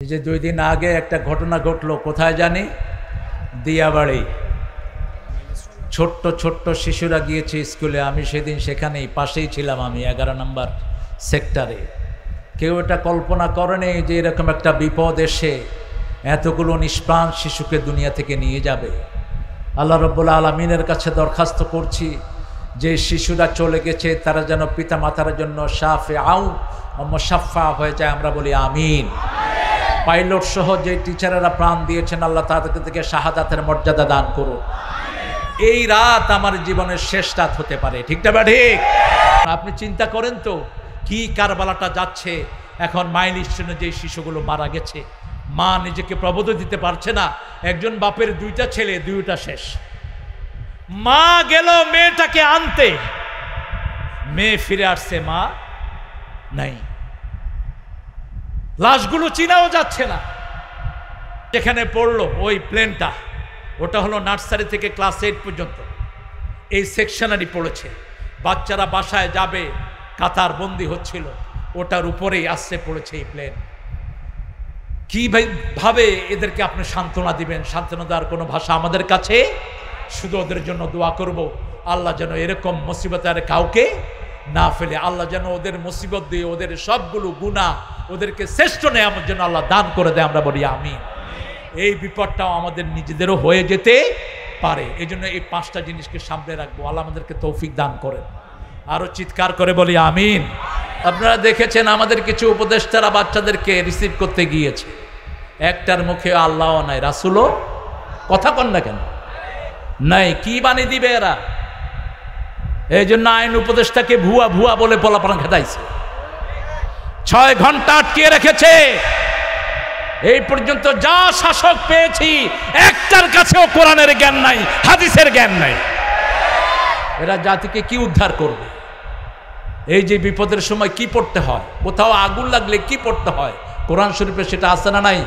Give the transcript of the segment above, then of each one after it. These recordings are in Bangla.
এই যে 2 দিন আগে একটা ঘটনা ঘটলো, কোথায় জানি, দিয়াবাড়ি। ছোট্ট ছোট্ট শিশুরা গিয়েছে স্কুলে, আমি সেদিন সেখানেই পাশেই ছিলাম, আমি 11 নম্বর সেক্টরে। কেউ এটা কল্পনা করেনি যে এরকম একটা বিপদ এসে এতগুলো নিষ্প্রাণ শিশুকে দুনিয়া থেকে নিয়ে যাবে। আল্লাহ রাব্বুল আলামিনের কাছে দরখাস্ত করছি যে শিশুরা চলে গেছে তারা যেন পিতা মাতার জন্য শাফিআউ ও মুশাফফা হয়ে যায়, আমরা বলি আমিন। পাইলট সহ যে টিচারেরা প্রাণ দিয়েছেন আল্লাহ তাদেরকে থেকে শাহাদাতের মর্যাদা দান করুন। এই রাত আমার জীবনের শেষ রাত হতে পারে, ঠিক না ঠিক? আপনি চিন্তা করেন তো কি কারবালাটা যাচ্ছে এখন। মাইল স্টোনে যে শিশুগুলো মারা গেছে, মা নিজেকে প্রবোধ দিতে পারছে না। একজন বাপের 2টা ছেলে, 2টা শেষ। মা গেল মেয়েটাকে আনতে, মেয়ে ফিরে আসছে, মা নাই। লাশগুলো চিনাও যাচ্ছে না। যেখানে পড়লো ওই প্লেনটা, ওটা হলো নার্সারি থেকে ক্লাস 8 পর্যন্ত এই সেকশনারি পড়েছে। বাচ্চারা বাসায় যাবে, কাতার বন্দি হচ্ছিল, ওটার উপরেই আসছে পড়েছে এই প্লেন। কি ভাবে এদেরকে আপনি সান্ত্বনা দিবেন? সান্ত্বনা দেওয়ার কোনো ভাষা আমাদের কাছে। শুধু ওদের জন্য দোয়া করব, আল্লাহ যেন এরকম মুসিবত আর কাউকে না ফেলে। আল্লাহ যেন ওদের মুসিবত দিয়ে ওদের সবগুলো গুনাহ ওদেরকে শ্রেষ্ঠ নেয়ামত যেন আল্লাহ দান করে দেয়, আমরা বলি আমিন। এই বিপদটাও আমাদের নিজেদেরও হয়ে যেতে পারে। এই জন্য এই 5টা জিনিসকে সামনে রাখবো। আল্লাহ আমাদেরকে তৌফিক দান করেন। আরো চিৎকার করে বলি আমিন। আপনারা দেখেছেন আমাদের কিছু উপদেষ্টারা বাচ্চাদেরকে রিসিভ করতে গিয়েছে, একটার মুখে আল্লাহও নাই, রাসূলও কথা কন না কেন নাই। কি বানি দিবে এরা? এই জন্য আইন উপদেষ্টাকে ভুয়া ভুয়া বলে পোলাপান খেদাইছে। 6 ঘন্টা আটকিয়ে রেখেছে। এই পর্যন্ত যা শাসক পেয়েছি একটার কাছেও কোরআনের জ্ঞান নাই, হাদিসের জ্ঞান নাই। এরা জাতিকে কি উদ্ধার করবে? এই যে বিপদের সময় কি পড়তে হয়, কোথাও আগুন লাগলে কি পড়তে হয়, কোরআন শরীফে সেটা আছে না নাই?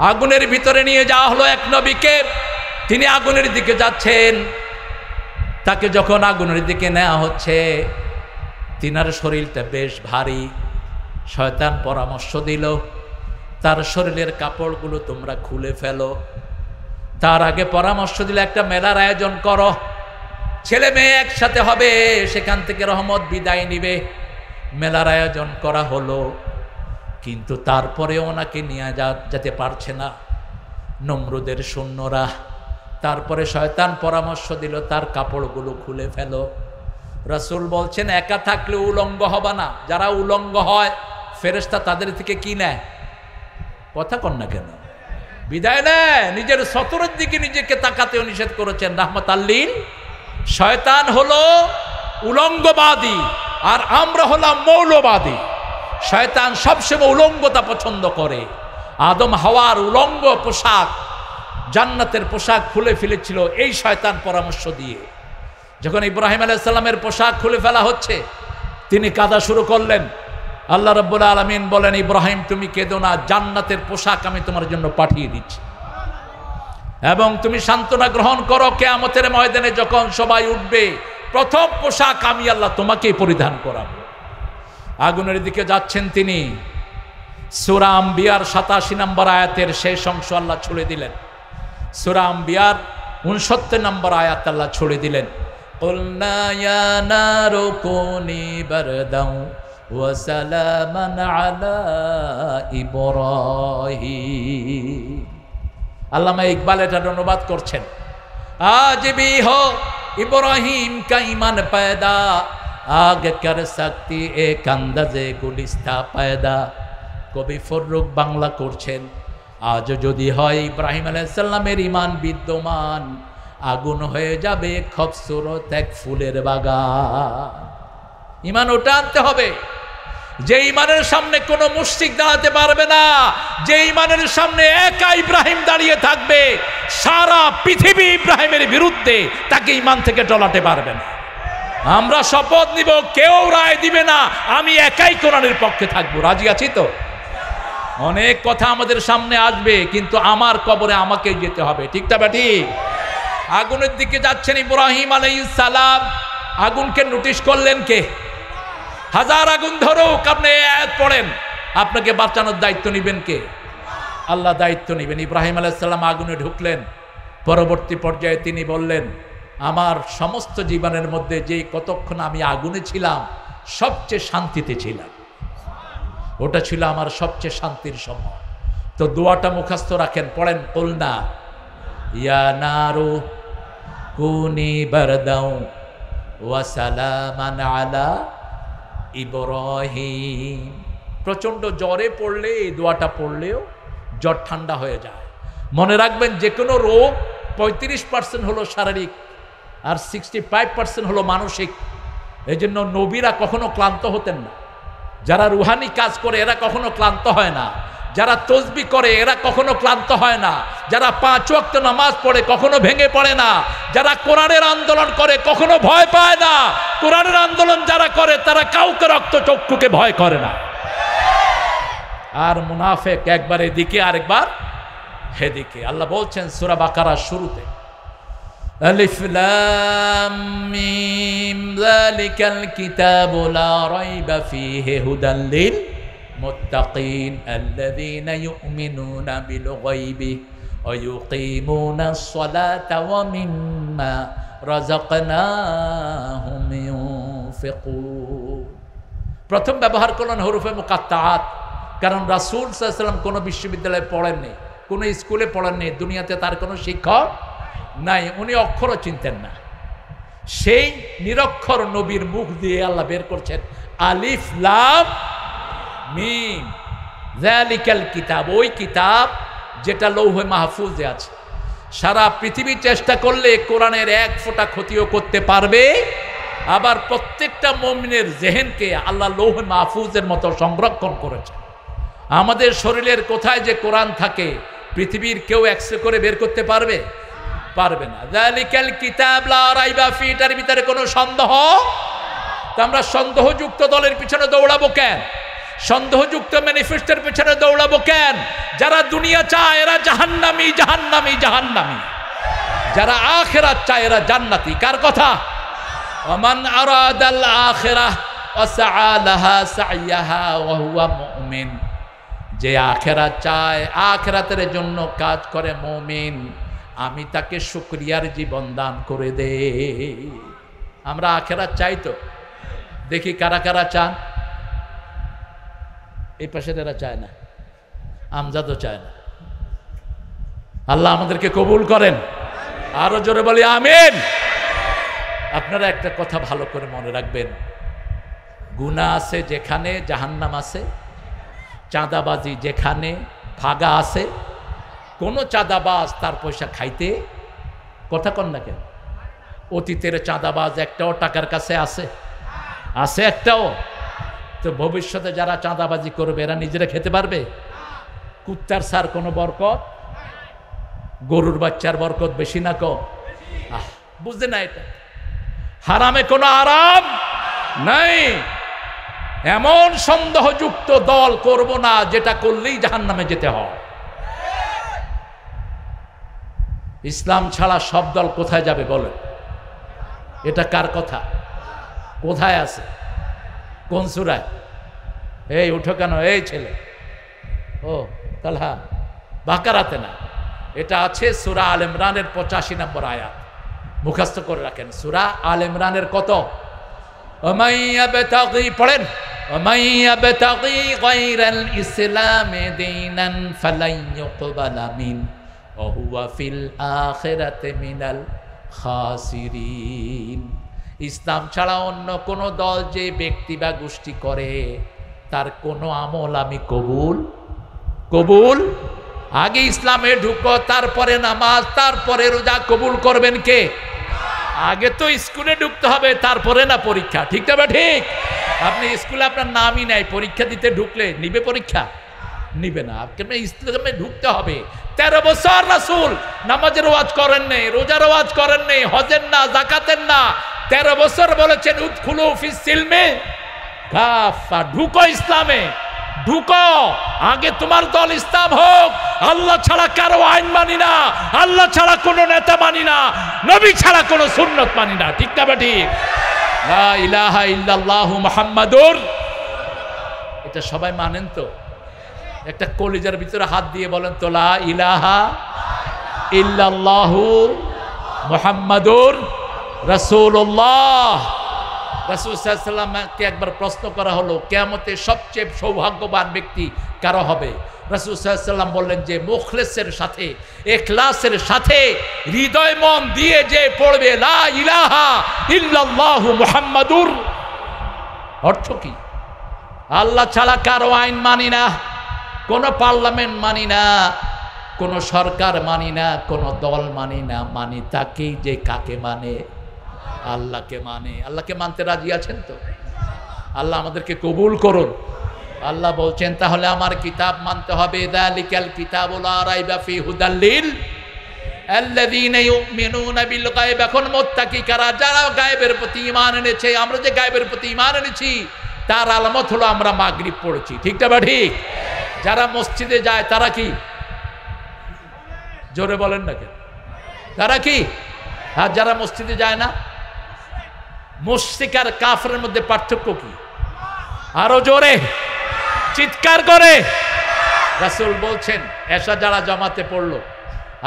আগুনের ভিতরে নিয়ে যাওয়া হলো এক নবীকে, তিনি আগুনের দিকে যাচ্ছেন। তাকে যখন আগুনের দিকে নেওয়া হচ্ছে, তিনার শরীরটা বেশ ভারী। শয়তান পরামর্শ দিল, তার শরীরের কাপড়গুলো তোমরা খুলে ফেলো। তার আগে পরামর্শ দিলে একটা মেলার আয়োজন করো, ছেলে মেয়ে একসাথে হবে, সেখান থেকে রহমত বিদায় নিবে। মেলার আয়োজন করা হলো, কিন্তু তারপরে ওনাকে নিয়ে যেতে পারছে না নমরুদের সৈন্যরা। তারপরে শয়তান পরামর্শ দিল তার কাপড়গুলো খুলে ফেলো। রাসূল বলছেন একা থাকলে উলঙ্গ হবে না, যারা উলঙ্গ হয় ফেরেশতা তাদের থেকে কি নেয়? কথা কন না কেন? বিদায় নেয়। নিজের সতরের দিকে নিজেকে তাকাতেও নিষেধ করেছেন রাহমাতাল লিল। শয়তান হলো উলঙ্গবাদী আর আমরা হলাম মৌলবাদী। শয়তান সবসময় উলঙ্গতা পছন্দ করে। আদম হাওয়ার উলঙ্গ পোশাক, জান্নাতের পোশাক খুলে ফেলেছিল এই শয়তান পরামর্শ দিয়ে। যখন ইব্রাহিম আলাইহিস সালামের পোশাক খুলে ফেলা হচ্ছে, তিনি কাঁদা শুরু করলেন। আল্লাহ রাব্বুল আলামিন বলেন, ইব্রাহিম তুমি কেঁদো না, জান্নাতের পোশাক আমি তোমার জন্য পাঠিয়ে দিচ্ছি এবং তুমি সান্ত্বনা গ্রহণ করো। কিয়ামতের ময়দানে যখন সবাই উঠবে, প্রথম পোশাক আমি আল্লাহ তোমাকেই পরিধান করাবো। আগুনের দিকে যাচ্ছেন তিনি। সূরা আম্বিয়ার 87 নম্বর আয়াতের শেষ অংশ আল্লাহ ছুড়ে দিলেন। সূরা আম্বিয়ার 69 নম্বর আয়াত আল্লাহ ছুড়ে দিলেন, কুলনা ইয়া নারু কুনি বারদাও ওয়া সালামান আলা ইব্রাহিম। আল্লামা ইকবাল এটার অনুবাদ করছেন, আজ भी हो इब्राहिम का ईमान पैदा आग कर सकती एक अंदाजे गुलिस्ता पैदा। কবি ফররুখ বাংলা করছেন, আজ যদি হয় ইব্রাহিম আলাইহিস সালামের ঈমান বিদ্যমান, আগুন হয়ে যাবে খুবসুরত এক ফুলের বাগান। ঈমান ওটা আনতে হবে যে ঈমানের সামনে কোনো মুশরিক দাঁড়াতে পারবে না, যে ঈমানের সামনে একা ইব্রাহিম দাঁড়িয়ে থাকবে, সারা পৃথিবী ইব্রাহিমের বিরুদ্ধে, তাকে ঈমান থেকে টলাতে পারবে না। আমরা শপথ নিব, কেউ রায় দিবে না, আমি একাই কোরআনের পক্ষে থাকবো। রাজি আছি তো? অনেক কথা আমাদের সামনে আসবে, কিন্তু আমার কবরে আমাকে যেতে হবে, ঠিক না ঠিক? আগুনের দিকে যাচ্ছেন ইব্রাহিম আলাইহিস সালাম। আগুনকে নোটিশ করলেন কে? হাজার আগুন ধরুক, আপনি আয়াত পড়েন, আপনাকে বাঁচানোর দায়িত্ব নেবেন কে? আল্লাহ দায়িত্ব নেবেন। ইব্রাহিম আলাইহিস সালাম আগুনে ঢুকলেন, পরবর্তী পর্যায়ে তিনি বললেন, আমার সমস্ত জীবনের মধ্যে যে কতক্ষণ আমি আগুনে ছিলাম সবচেয়ে শান্তিতে ছিলাম, ওটা ছিল আমার সবচেয়ে শান্তির সময়। তো দোয়াটা মুখস্থ রাখেন, পড়েন, কুলনা ইয়া নারু কুনি বারদাও ওয়া সালামান আলা ইব্রাহিম। প্রচণ্ড জ্বরে পড়লে এই দোয়াটা পড়লেও জ্বর ঠান্ডা হয়ে যায়। মনে রাখবেন, যে কোনো রোগ 35% হলো শারীরিক আর 65% হলো মানসিক। এই জন্য নবীরা কখনো ক্লান্ত হতেন না। যারা রুহানি কাজ করে এরা কখনো ক্লান্ত হয় না, যারা তসবিহ করে এরা কখনো ক্লান্ত হয় না, যারা 5 ওয়াক্ত নামাজ পড়ে কখনো ভেঙে পড়ে না, যারা কোরআনের আন্দোলন করে কখনো ভয় পায় না। কোরআনের আন্দোলন যারা করে তারা কাউকে রক্তচক্ষুকে ভয় করে না। আর মুনাফিক একবার এদিকে আরেকবার হেদিকে। আল্লাহ বলছেন সূরা বাকারার শুরুতে, আলিফ লাম মিম যালিকাল কিতাবু লা রাইবা ফীহি হুদাল লিল মুত্তাকিন আল্লাযীনা ইউমিনুনা বিল গায়বি ওয়া ইউকিমুনাস সালাতা ওয়া মিম্মা রাযাকনাহুম ইউনফিকুন। প্রথম ব্যবহার করলেন হরফে মুকাত্তাআত, কারণ রাসূল সাল্লাল্লাহু আলাইহি ওয়াসাল্লাম কোনো বিশ্ববিদ্যালয়ে পড়েননি, কোনো স্কুলে পড়েননি, দুনিয়াতে তার কোনো শিক্ষক নাই, উনি অক্ষরও চিনতেন না। সেই নিরক্ষর নবীর মুখ দিয়ে আল্লাহ বের করছেন আলিফ লাম মিম যালিকাল কিতাব, ওই কিতাব যেটা লৌহে মাহফুজে আছে। সারা পৃথিবী চেষ্টা করলে কোরআনের এক ফোঁটা ক্ষতিও করতে পারবে। আবার প্রত্যেকটা মুমিনের জেহেনকে আল্লাহ লৌহে মাহফুজের মতো সংরক্ষণ করেছে। আমাদের শরীরের কোথায় যে কোরআন থাকে পৃথিবীর কেউ এক্সরে করে বের করতে পারবে? পারবে না। যালিকাল কিতাব লা রাইবা ফি, এটার ভিতরে কোনো সন্দেহ। তো আমরা সন্দেহযুক্ত দলের পিছনে দৌড়াবো কেন? সন্দেহযুক্ত ম্যানিফেস্টোর পিছনে দৌড়াবো কেন? যারা দুনিয়া চায় এরা জাহান্নামী, জাহান্নামী, জাহান্নামী। যারা আখিরাত চায় এরা জান্নাতি। কার কথা? ওমান আরাদাল আখিরাহ ওয়া সাআ লাহা সাইয়াহা ওয়া হুয়া মুমিন। যে আখিরাত চায়, আখিরাতের জন্য কাজ করে মুমিন, আমি তাকে শুকরিয়ার জীবন দান করে দে। আমরা আখিরাত চাই তো, দেখি কারা কারা চান। এই পাশের এরা চায় না, আমজাদও চায় না। আল্লাহ আমাদেরকে কবুল করেন। আরো জোরে বলি আমিন। আপনারা একটা কথা ভালো করে মনে রাখবেন, গুনাহ আছে যেখানে জাহান্নাম আছে, চাঁদাবাজি যেখানে ভাগা আছে। কোনো চাঁদাবাজ তার পয়সা খাইতে কথা কন না কেন? অতীতের চাঁদাবাজ একটাও টাকার কাছে আছে? আছে একটাও? তো ভবিষ্যতে যারা চাঁদাবাজি করবে এরা নিজেরা খেতে পারবে? কুত্তার সার কোনো বরকত, গরুর বাচ্চার বরকত বেশি না কম? বুঝতে না, এটা হারামে কোনো আরাম নাই। এমন সন্দেহযুক্ত দল করব না যেটা করলেই জাহান্নামে যেতে হয়। ইসলাম ছাড়া সব দল কোথায় যাবে বলেন? এটা কার কথা? কোথায় আছে? কোন সূরায়? এই উঠো কেন এই ছেলে? ও তালহা, বাকারাতে না, এটা আছে সূরা আল ইমরানের 85 নম্বর আয়াত। মুখস্থ করে রাখেন, সূরা আল ইমরানের কত? ওমাইয়াবতাগি, পড়েন, ওমাইয়াবতাগি গায়রাল ইসলামি দীনান ফালান ইউকবালা মিন ওয়া হুয়া ফিল আখিরাতি মিনাল খাসিরিন। ইসলাম ছাড়া অন্য কোন দল যে ব্যক্তি বা গোষ্ঠী করে তার কোনো আমল আমি কবুল। আগে ইসলামে ঢুকো, তারপরে নামাজ, তারপরে রোজা কবুল করবেন কে? আগে তো স্কুলে ঢুকতে হবে, তারপরে না পরীক্ষা। ঠিক তবে ঠিক? আপনি স্কুলে আপনার নামই নাই, পরীক্ষা দিতে ঢুকলে নিবে পরীক্ষা? নিবে না। আপনি ইসলামে ঢুকতে হবে। 13 বছর রাসূল নামাজের ওয়াজ করেন নাই, রোজার ওয়াজ করেন নাই, হজের না, যাকাতের না। 13 বছর বলেছেন উদখুলু ফিস সিলমে কাফা, ঢুকো ইসলামে, ঢুকো। আগে তোমার দল ইসলাম হোক। আল্লাহ ছাড়া কারো আইন মানি না, আল্লাহ ছাড়া কোনো নেতা মানি না, নবী ছাড়া কোনো সুন্নত মানি না। ঠিক না ঠিক? লা ইলাহা ইল্লাল্লাহু মুহাম্মাদুর, এটা এটা সবাই মানেন তো? একটা কলিজার ভিতরে হাত দিয়ে বলেন তো, লা ইলাহা ইল্লাল্লাহু মুহাম্মাদুর রাসূলুল্লাহ। রাসূল সাল্লাল্লাহু আলাইহি ওয়াসাল্লামকে একবার প্রশ্ন করা হলো, কিয়ামতে সবচেয়ে সৌভাগ্যবান ব্যক্তি কারা হবে? রাসূল সাল্লাল্লাহু আলাইহি ওয়াসাল্লাম বললেন যে মুখলেসের সাথে, ইখলাসের সাথে, হৃদয় মন দিয়ে যে পড়বে লা ইলাহা ইল্লাল্লাহু মুহাম্মাদুর। অর্থ কি? আল্লাহ ছাড়া কারো আইন মানি না, কোনো পার্লামেন্ট মানি না, কোনো সরকার মানি না, কোনো দল মানি না, মানি তাকেই যে কাকে মানে, আল্লাহকে মানে। আল্লাহকে মানতে রাজি আছেন তো? আল্লাহ আমাদেরকে কবুল করুন। আল্লাহ বলছেন তাহলে আমার কিতাব মানতে হবে। যালিকাল কিতাবু লা রাইবা ফি হুদাল লিল আল্লাযীনা ইউমিনুনা বিল গায়ব। এখন মুত্তাকি কারা? যারা গায়বের প্রতি ঈমান এনেছে। আমরা যে গায়বের প্রতি ঈমান এনেছি তার আলামত হলো আমরা মাগরিব পড়েছি, ঠিক না বা ঠিক? যারা মসজিদে যায় তারা কি? জোরে বলেন না কেন? তারা কি? আর যারা মসজিদে যায় না? মুশরিক আর কাফেরের মধ্যে পার্থক্য কি? আরো জোরে চিৎকার করে। রাসূল বলছেন এশা যারা জামাতে পড়লো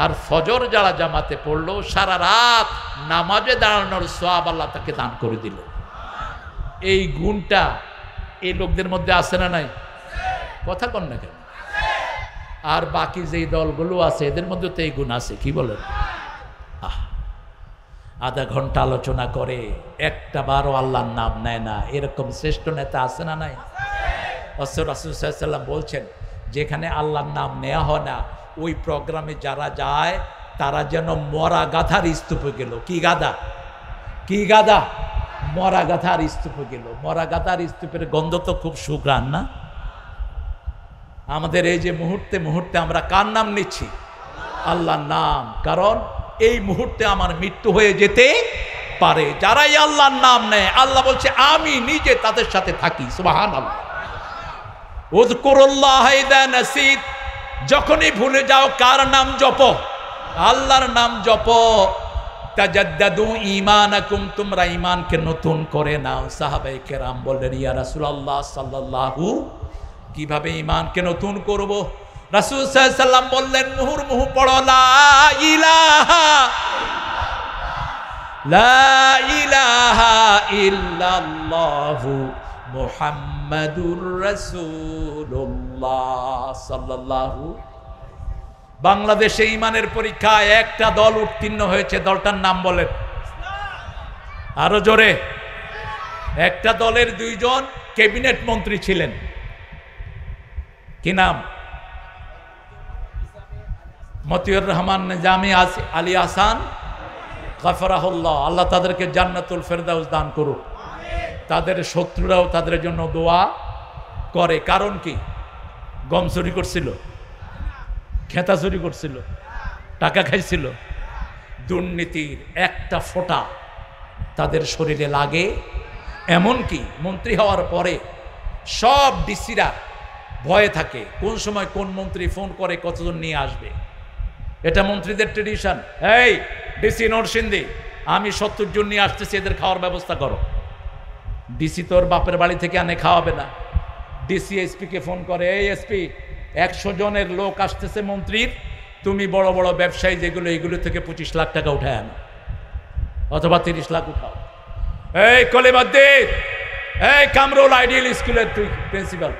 আর ফজর যারা জামাতে পড়লো, সারা রাত নামাজে দাঁড়ানোর সওয়াব আল্লাহ তাকে দান করে দিল। এই গুণটা এই লোকদের মধ্যে আছে না নাই? কথা কন না কেন? আর বাকি যেই দলগুলো আছে এদের মধ্যে তো এই গুণ আছে, কি বলেন? আধা ঘন্টা আলোচনা করে, একটা বারও আল্লাহর নাম নেয় না, এরকম শ্রেষ্ঠ নেতা আছে না নাই? রাসূল সাল্লাল্লাহু আলাইহি ওয়াসাল্লাম বলছেন যেখানে আল্লাহর নাম নেওয়া হয় না ওই প্রোগ্রামে যারা যায় তারা যেন মরা গাধার স্তূপে গেল। কি গাধা? কি গাধা? মরা গাধার স্তূপে গেল। মরা গাধার স্তূপের গন্ধ তো খুব সুঘ্রাণ না? আমাদের এই যে মুহূর্তে মুহূর্তে আমরা কার নাম নিচ্ছি? আল্লাহর নাম। কারণ এই মুহূর্তে আমার মৃত্যু হয়ে যেতে পারে। যারাই আল্লাহর নাম নেয় আল্লাহ বলছে আমি নিজে তাদের সাথে থাকি। সুবহানাল্লাহ। উযকুরুল্লাহ ইযা নাসিত। যখনই ভুলে যাও কার নাম জপো? আল্লাহর নাম জপো। তাজাদ্দাদু ঈমানাকুম। তোমরা ঈমানকে নতুন করে নাও। সাহাবায়ে কেরাম বললেন ইয়া রাসূলুল্লাহ সাল্লাল্লাহু, কিভাবে ঈমানকে নতুন করব? রাসূল সাল্লাল্লাহু আলাইহি ওয়াসাল্লাম বললেন মুহুর্মুহু পড়ো লা ইলাহা ইল্লাল্লাহু মুহাম্মাদুর রাসূলুল্লাহ সাল্লাল্লাহু। বাংলাদেশে ঈমানের পরীক্ষায় একটা দল উত্তীর্ণ হয়েছে, দলটার নাম বলেন আরো জোরে। একটা দলের দুইজন ক্যাবিনেট মন্ত্রী ছিলেন, কি নাম? মতিউর রহমান নিজামী আলী আহসান গাফরাহুল্লাহ। আল্লাহ তাদেরকে জান্নাতুল ফেরদাউস দান করুক। তাদের শত্রুরাও তাদের জন্য দোয়া করে। কারণ কি? গম চুরি করছিল, খেতা চুরি করছিল, টাকা খাইছিল। দুর্নীতির একটা ফোঁটা তাদের শরীরে লাগে। এমনকি মন্ত্রী হওয়ার পরে সব ডিসিরা ভয়ে থাকে কোন সময় কোন মন্ত্রী ফোন করে কতজন নিয়ে আসবে। এটা মন্ত্রীদের ট্রেডিশন। এই ডিসি নরসিংদী, আমি 70 জন নিয়ে আসতেছি, এদের খাওয়ার ব্যবস্থা করো। ডিসি তোর বাপের বাড়ি থেকে আনে খাওয়াবে না। ডিসি এসপিকে ফোন করে, এই এসপি 100 জনের লোক আসতেছে মন্ত্রীর, তুমি বড় বড় ব্যবসায়ী যেগুলো এগুলো থেকে 25 লাখ টাকা উঠায় আনো অথবা 30 লাখ উঠাও। এই কলিমদ্দিন, এই কামরুল আইডিয়াল স্কুলের তুই প্রিন্সিপাল,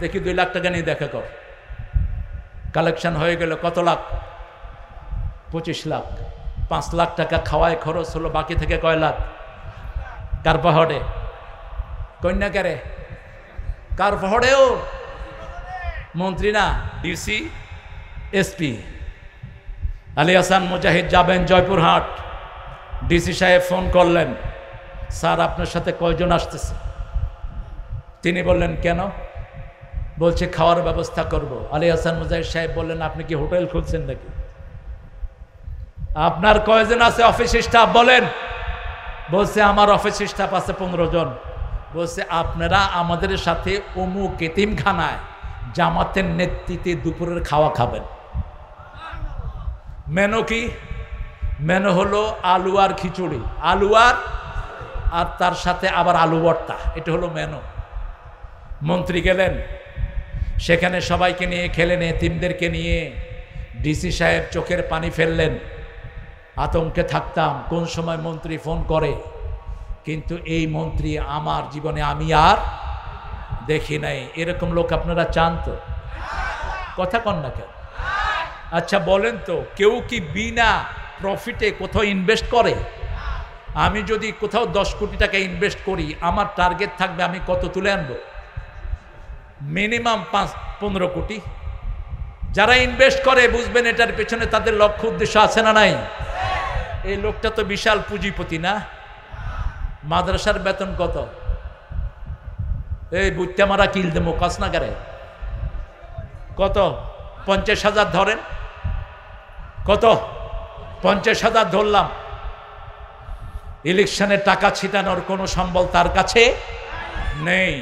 দেখি 2 লাখ টাকা নিয়ে দেখা কর। কালেকশন হয়ে গেল কত লাখ? 25 লাখ। 5 লাখ টাকা খাওয়ায় খরচ হলো, বাকি থেকে কয় লাখ? কার পাহাড়ে? কন্যাকারে? কার পাহাড়েও? মন্ত্রী না, ডিসি এসপি। আলী হাসান মুজাহিদ যাবেন জয়পুরহাট। ডিসি সাহেব ফোন করলেন, স্যার আপনার সাথে কয়জন আসতেছে? তিনি বললেন কেন? বলছে খাওয়ার ব্যবস্থা করব। আলী হাসান মুজাহিদ সাহেব বললেন আপনি কি হোটেল খুলছেন নাকি? আপনার কয়জন আছে অফিস স্টাফ বলেন? বলছে আমার অফিস স্টাফ আছে 15 জন। বলছে আপনারা আমাদের সাথে অমুক এতিমখানায় জামাতের নেতৃত্বে দুপুরের খাওয়া খাবেন। মেনু কি? মেনু হলো আলু আর খিচুড়ি, আলু আর তার সাথে আবার আলু ভর্তা। এটা হলো মেনু। মন্ত্রী গেলেন, সেখানে সবাইকে নিয়ে খেলেন, এতিমদেরকে নিয়ে। ডিসি সাহেব চোখের পানি ফেললেন। আতঙ্কে থাকতাম কোন সময় মন্ত্রী ফোন করে, কিন্তু এই মন্ত্রী আমার জীবনে আমি আর দেখি নাই। এরকম লোক আপনারা চান তো? কথা কন না কেন? আচ্ছা বলেন তো, কেউ কি বিনা প্রফিটে কোথাও ইনভেস্ট করে? আমি যদি কোথাও 10 কোটি টাকা ইনভেস্ট করি, আমার টার্গেট থাকবে আমি কত তুলে আনবো? মিনিমাম 5-15 কোটি। যারা ইনভেস্ট করে বুঝবেন এটার পেছনে তাদের লক্ষ্য উদ্দেশ্য আছে না নাই? এই লোকটা তো বিশাল পুঁজিপতি না? মাদ্রাসার বেতন কত? এই বুঝতে মারা কিল দেবো কাসনাগারে কত? 50,000 ধরেন। কত? 50,000 ধরলাম। ইলেকশনে টাকা ছিটানোর কোনো সম্বল তার কাছে নেই।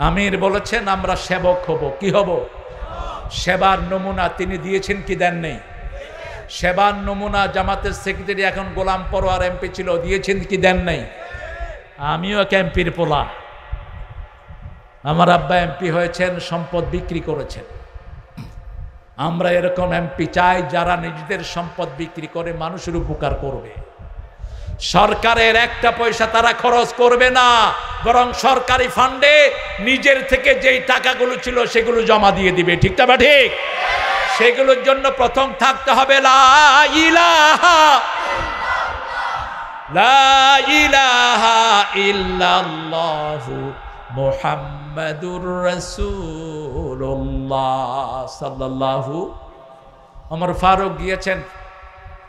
আমির বলেছেন আমরা সেবক হব। কি হব? সেবার নমুনা তিনি দিয়েছেন কি দেন নেই? সেবার নমুনা জামাতের সেক্রেটারি এখন গোলাম পরোয়ার এমপি ছিল, দিয়েছেন কি দেন নেই? আমিও এক এমপির পোলা। আমার আব্বা এমপি হয়েছেন, সম্পদ বিক্রি করেছেন। আমরা এরকম এমপি চাই যারা নিজেদের সম্পদ বিক্রি করে মানুষের উপকার করবে। সরকারের একটা পয়সা তারা খরচ করবে না, বরং সরকারি ফান্ডে নিজের থেকে যেই টাকাগুলো ছিল সেগুলো জমা দিয়ে দিবে। ঠিক না? ঠিক। সেগুলোর জন্য প্রথম থাকতে হবে লা ইলাহা ইল্লাল্লাহু মুহাম্মাদুর রাসূলুল্লাহ সাল্লাল্লাহু। ওমর ফারুক গিয়েছেন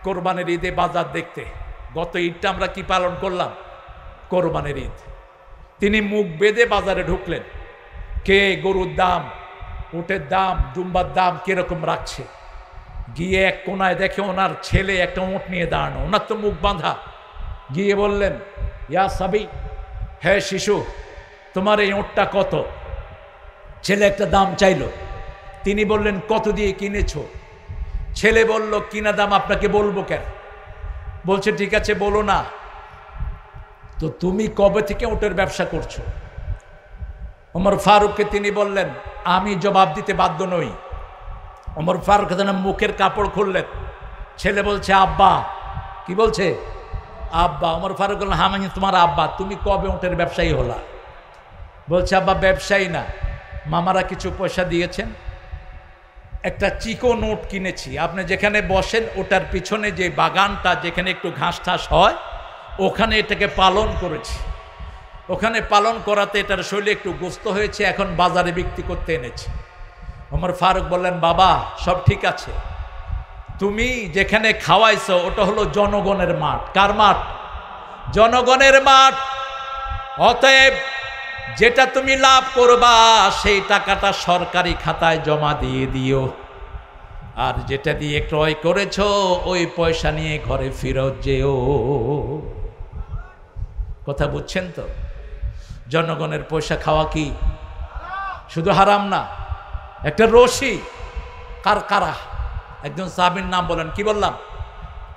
কোরবানির ঈদে বাজার দেখতে। গত ঈদটা আমরা কি পালন করলাম? কোরবানির ঈদ। তিনি মুখ বেঁধে বাজারে ঢুকলেন। কে গরুর দাম, উটের দাম, দুম্বার দাম কিরকম রাখছে। গিয়ে এক কোনায় দেখে ওনার ছেলে একটা উট নিয়ে দাঁড়ানো, ওনার তো মুখ বাঁধা। গিয়ে বললেন, ইয়া সাবি, হ্যাঁ শিশু, তোমার এই উটটা কত? ছেলে একটা দাম চাইল। তিনি বললেন, কত দিয়ে কিনেছো? ছেলে বলল, কিনা দাম আপনাকে বলবো কেন? বলছে, ঠিক আছে বলো না। তো তুমি কবে থেকে উটের ব্যবসা করছো? ওমর ফারুককে তিনি বললেন, আমি জবাব দিতে বাধ্য নই। ওমর ফারুক মুখের কাপড় খুললেন। ছেলে বলছে, আব্বা। কি বলছে? আব্বা। ওমর ফারুক বললেন, হ্যাঁ মানে তোমার আব্বা। তুমি কবে উটের ব্যবসায়ী হলা? বলছে, আব্বা ব্যবসায়ী না, মামারা কিছু পয়সা দিয়েছেন, একটা চিকো নোট কিনেছি। আপনি যেখানে বসেন ওটার পিছনে যে বাগানটা, যেখানে একটু ঘাস ঠাস হয়, ওখানে এটাকে পালন করেছি। ওখানে পালন করাতে এটার শরীরে একটু গোস্ত হয়েছে, এখন বাজারে বিক্রি করতে এনেছি। ওমর ফারুক বললেন, বাবা সব ঠিক আছে, তুমি যেখানে খাওয়াইছো ওটা হলো জনগণের মাঠ। কার মাঠ? জনগণের মাঠ। অতএব যেটা তুমি লাভ করবা সেই টাকাটা সরকারি খাতায় জমা দিয়ে দিও, আর যেটা দিয়ে ক্রয় করেছো ওই পয়সা নিয়ে ঘরে ফেরত যেও। কথা বুঝছেন তো? জনগণের পয়সা খাওয়া কি শুধু হারাম না, একটা রশি। কারকারা, একজন সাহাবীর নাম বলেন। কি বললাম?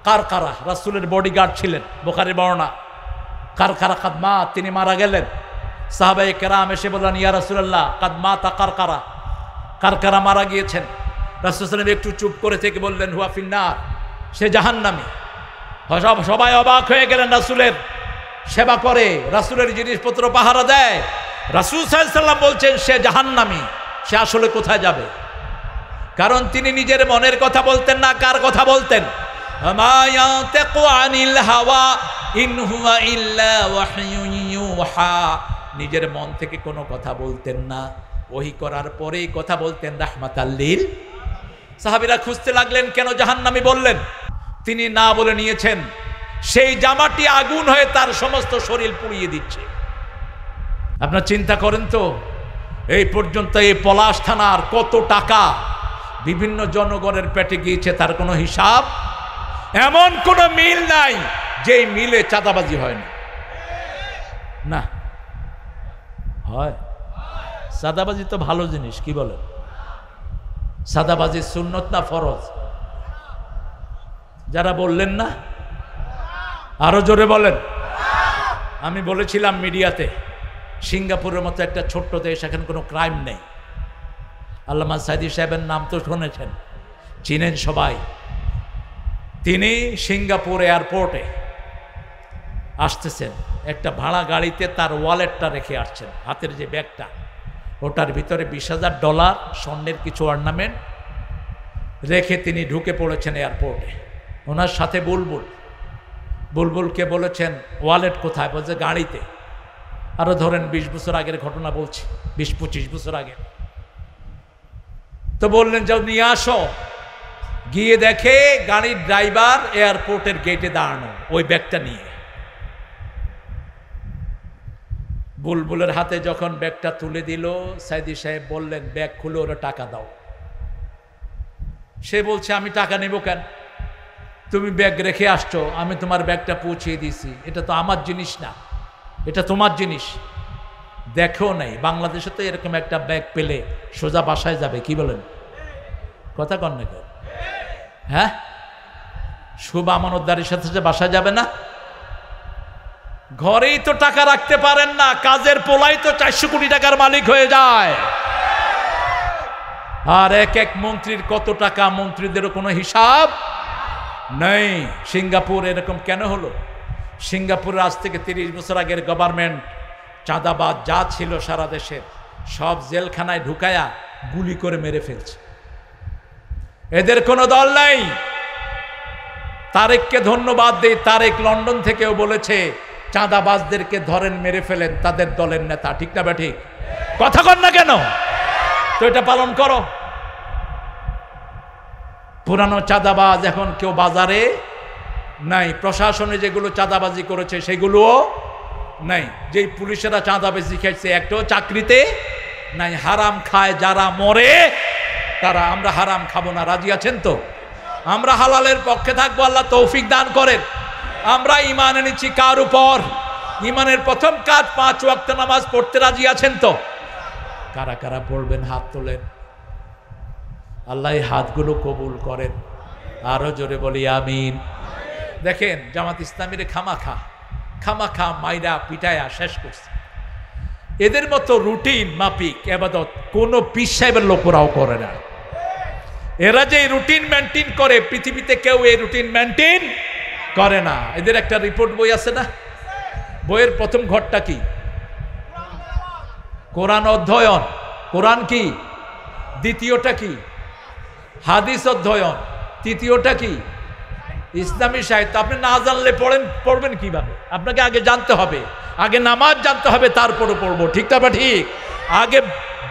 কারকারা রাসূলের বডিগার্ড ছিলেন, বুখারীর বর্ণনা। কারকারা কাদমা, তিনি মারা গেলেন। সাহাবায়ে কেরাম এসে বললেন, ইয়া রাসূলুল্লাহ কাদমাতা কারকারা, কারকারা মারা গিয়েছেন। রাসূল সাল্লাল্লাহু আলাইহি ওয়াসাল্লাম একটু চুপ করে থেকে বললেন, হুয়া ফিন্নার, সে জাহান্নামী। সবাই অবাক হয়ে গেলেন। রাসূলের সেবা করে, রাসূলের জিনিসপত্র পাহারা দেয়, রাসূল সাল্লাল্লাহু আলাইহি ওয়াসাল্লাম বলছেন সে জাহান্নামী। সে আসলে কোথায় যাবে? কারণ তিনি নিজের মনের কথা বলতেন না। কার কথা বলতেন? মা ইয়ানতিকু আনিল হাওয়া ইন হুয়া ইল্লা ওয়াহয়ুন ইউহা। নিজের মন থেকে কোনো কথা বলতেন না, ওহী করার পরেই কথা বলতেন রাহমাতাল লিল। সাহাবীরা খুঁজতে লাগলেন কেন জাহান্নামী বললেন। তিনি না বলে নিয়েছেন সেই জামাটি আগুন হয়ে তার সমস্ত শরীর পুড়িয়ে দিচ্ছে। আপনারা চিন্তা করেন তো, এই পর্যন্ত এই পলাশ থানার কত টাকা বিভিন্ন জনগণের পেটে গিয়েছে তার কোনো হিসাব। এমন কোনো মিল নাই যেই মিলে চাঁদাবাজি হয় না। না হয়? চাঁদাবাজি তো ভালো জিনিস। কি বলেন? চাঁদাবাজি সুন্নত না ফরজ? যারা বললেন না আরো জোরে বলেন। আমি বলেছিলাম মিডিয়াতে, সিঙ্গাপুরের মতো একটা ছোট্ট দেশ, এখানে কোনো ক্রাইম নেই। আল্লামা সাইদি সাহেবের নাম তো শুনেছেন, চিনেন সবাই। তিনি সিঙ্গাপুর এয়ারপোর্টে আসতেছেন, একটা ভাড়া গাড়িতে তার ওয়ালেটটা রেখে আসছেন, হাতের যে ব্যাগটা, ওটার ভিতরে $20,000 স্বর্ণের কিছু অর্নামেন্ট রেখে তিনি ঢুকে পড়েছেন এয়ারপোর্টে। ওনার সাথে বুলবুলকে বলেছেন ওয়ালেট কোথায়? বলছে গাড়িতে। আরও ধরেন 20 বছর আগের ঘটনা বলছি, 20-25 বছর আগে। তো বললেন যাও নিয়ে আসো। গিয়ে দেখে গাড়ির ড্রাইভার এয়ারপোর্টের গেটে দাঁড়ানো ওই ব্যাগটা নিয়ে। বুলবুলের হাতে যখন ব্যাগটা তুলে দিল, সাইদি সাহেব বললেন ব্যাগ খুলে ওরা টাকা দাও। সে বলছে আমি টাকা নেব কেন? তুমি ব্যাগ রেখে আসছো, আমি তোমার ব্যাগটা পৌঁছিয়ে দিয়েছি, এটা তো আমার জিনিস না, এটা তোমার জিনিস। দেখো নাই, বাংলাদেশে তো এরকম একটা ব্যাগ পেলে সোজা বাসায় যাবে, কি বলেন? কথা কন না কেন? হ্যাঁ, শুভ আমানতদারির সাথে যে বাসায় যাবে না? ঘরেই তো টাকা রাখতে পারেন না, কাজের পোলাই তো 400 কোটি টাকার মালিক হয়ে যায়। আর এক এক মন্ত্রীর কত টাকা, মন্ত্রীদেরও কোনো হিসাব নেই। সিঙ্গাপুর এরকম কেন হলো? সিঙ্গাপুরের আজ থেকে 30 বছর আগের গভর্নমেন্ট চাঁদাবাজ যা ছিল সারা দেশের সব জেলখানায় ঢুকায়া গুলি করে মেরে ফেলছে। এদের কোনো দল নাই। তারেককে ধন্যবাদ দেই, তারেক লন্ডন থেকেও বলেছে চাঁদাবাজদেরকে ধরেন, মেরে ফেলেন, তাদের দলের নেতা। ঠিক না ঠিক? কথা কন না কেন? তো এটা পালন করো। পুরানো চাঁদাবাজ এখন কেউ বাজারে নাই, প্রশাসনে যেগুলো চাঁদাবাজি করেছে সেগুলোও নাই, যেই পুলিশেরা চাঁদাবাজি খাইছে একটাও চাকরিতে নাই। হারাম খায় যারা মরে তারা। আমরা হারাম খাবো না, রাজি আছেন তো? আমরা হালালের পক্ষে থাকবো, আল্লাহ তৌফিক দান করেন। আমরা ঈমান এনেছি কার উপর? ঈমানের প্রথম কাজ 5 ওয়াক্ত নামাজ পড়তে রাজি আছেন তো? কারা কারা পড়বেন হাত তোলেন। আল্লাহ হাতগুলো কবুল করেন। আরো জোরে বলি আমিন। দেখেন জামাত ইসলামীর খামাখা মাইরা পিটায়া শেষ করছে। এদের মতো রুটিন মাফিক ইবাদত কোন পীর সাহেবের লোকেরাও করে না। এরা যে রুটিন মেনটেন করে, পৃথিবীতে কেউ এই রুটিন মেনটেন করে না। এদের একটা রিপোর্ট বই আছে না? বইয়ের প্রথম ঘরটা কি? কোরআন অধ্যয়ন। কোরআন কি? দ্বিতীয়টা কি? হাদিস অধ্যয়ন। তৃতীয়টা কি? ইসলামী সাহিত্য। আপনি না জানলে পড়বেন কিভাবে? আপনাকে আগে জানতে হবে, আগে নামাজ জানতে হবে, তারপরে পড়বো। ঠিক না? ঠিক। আগে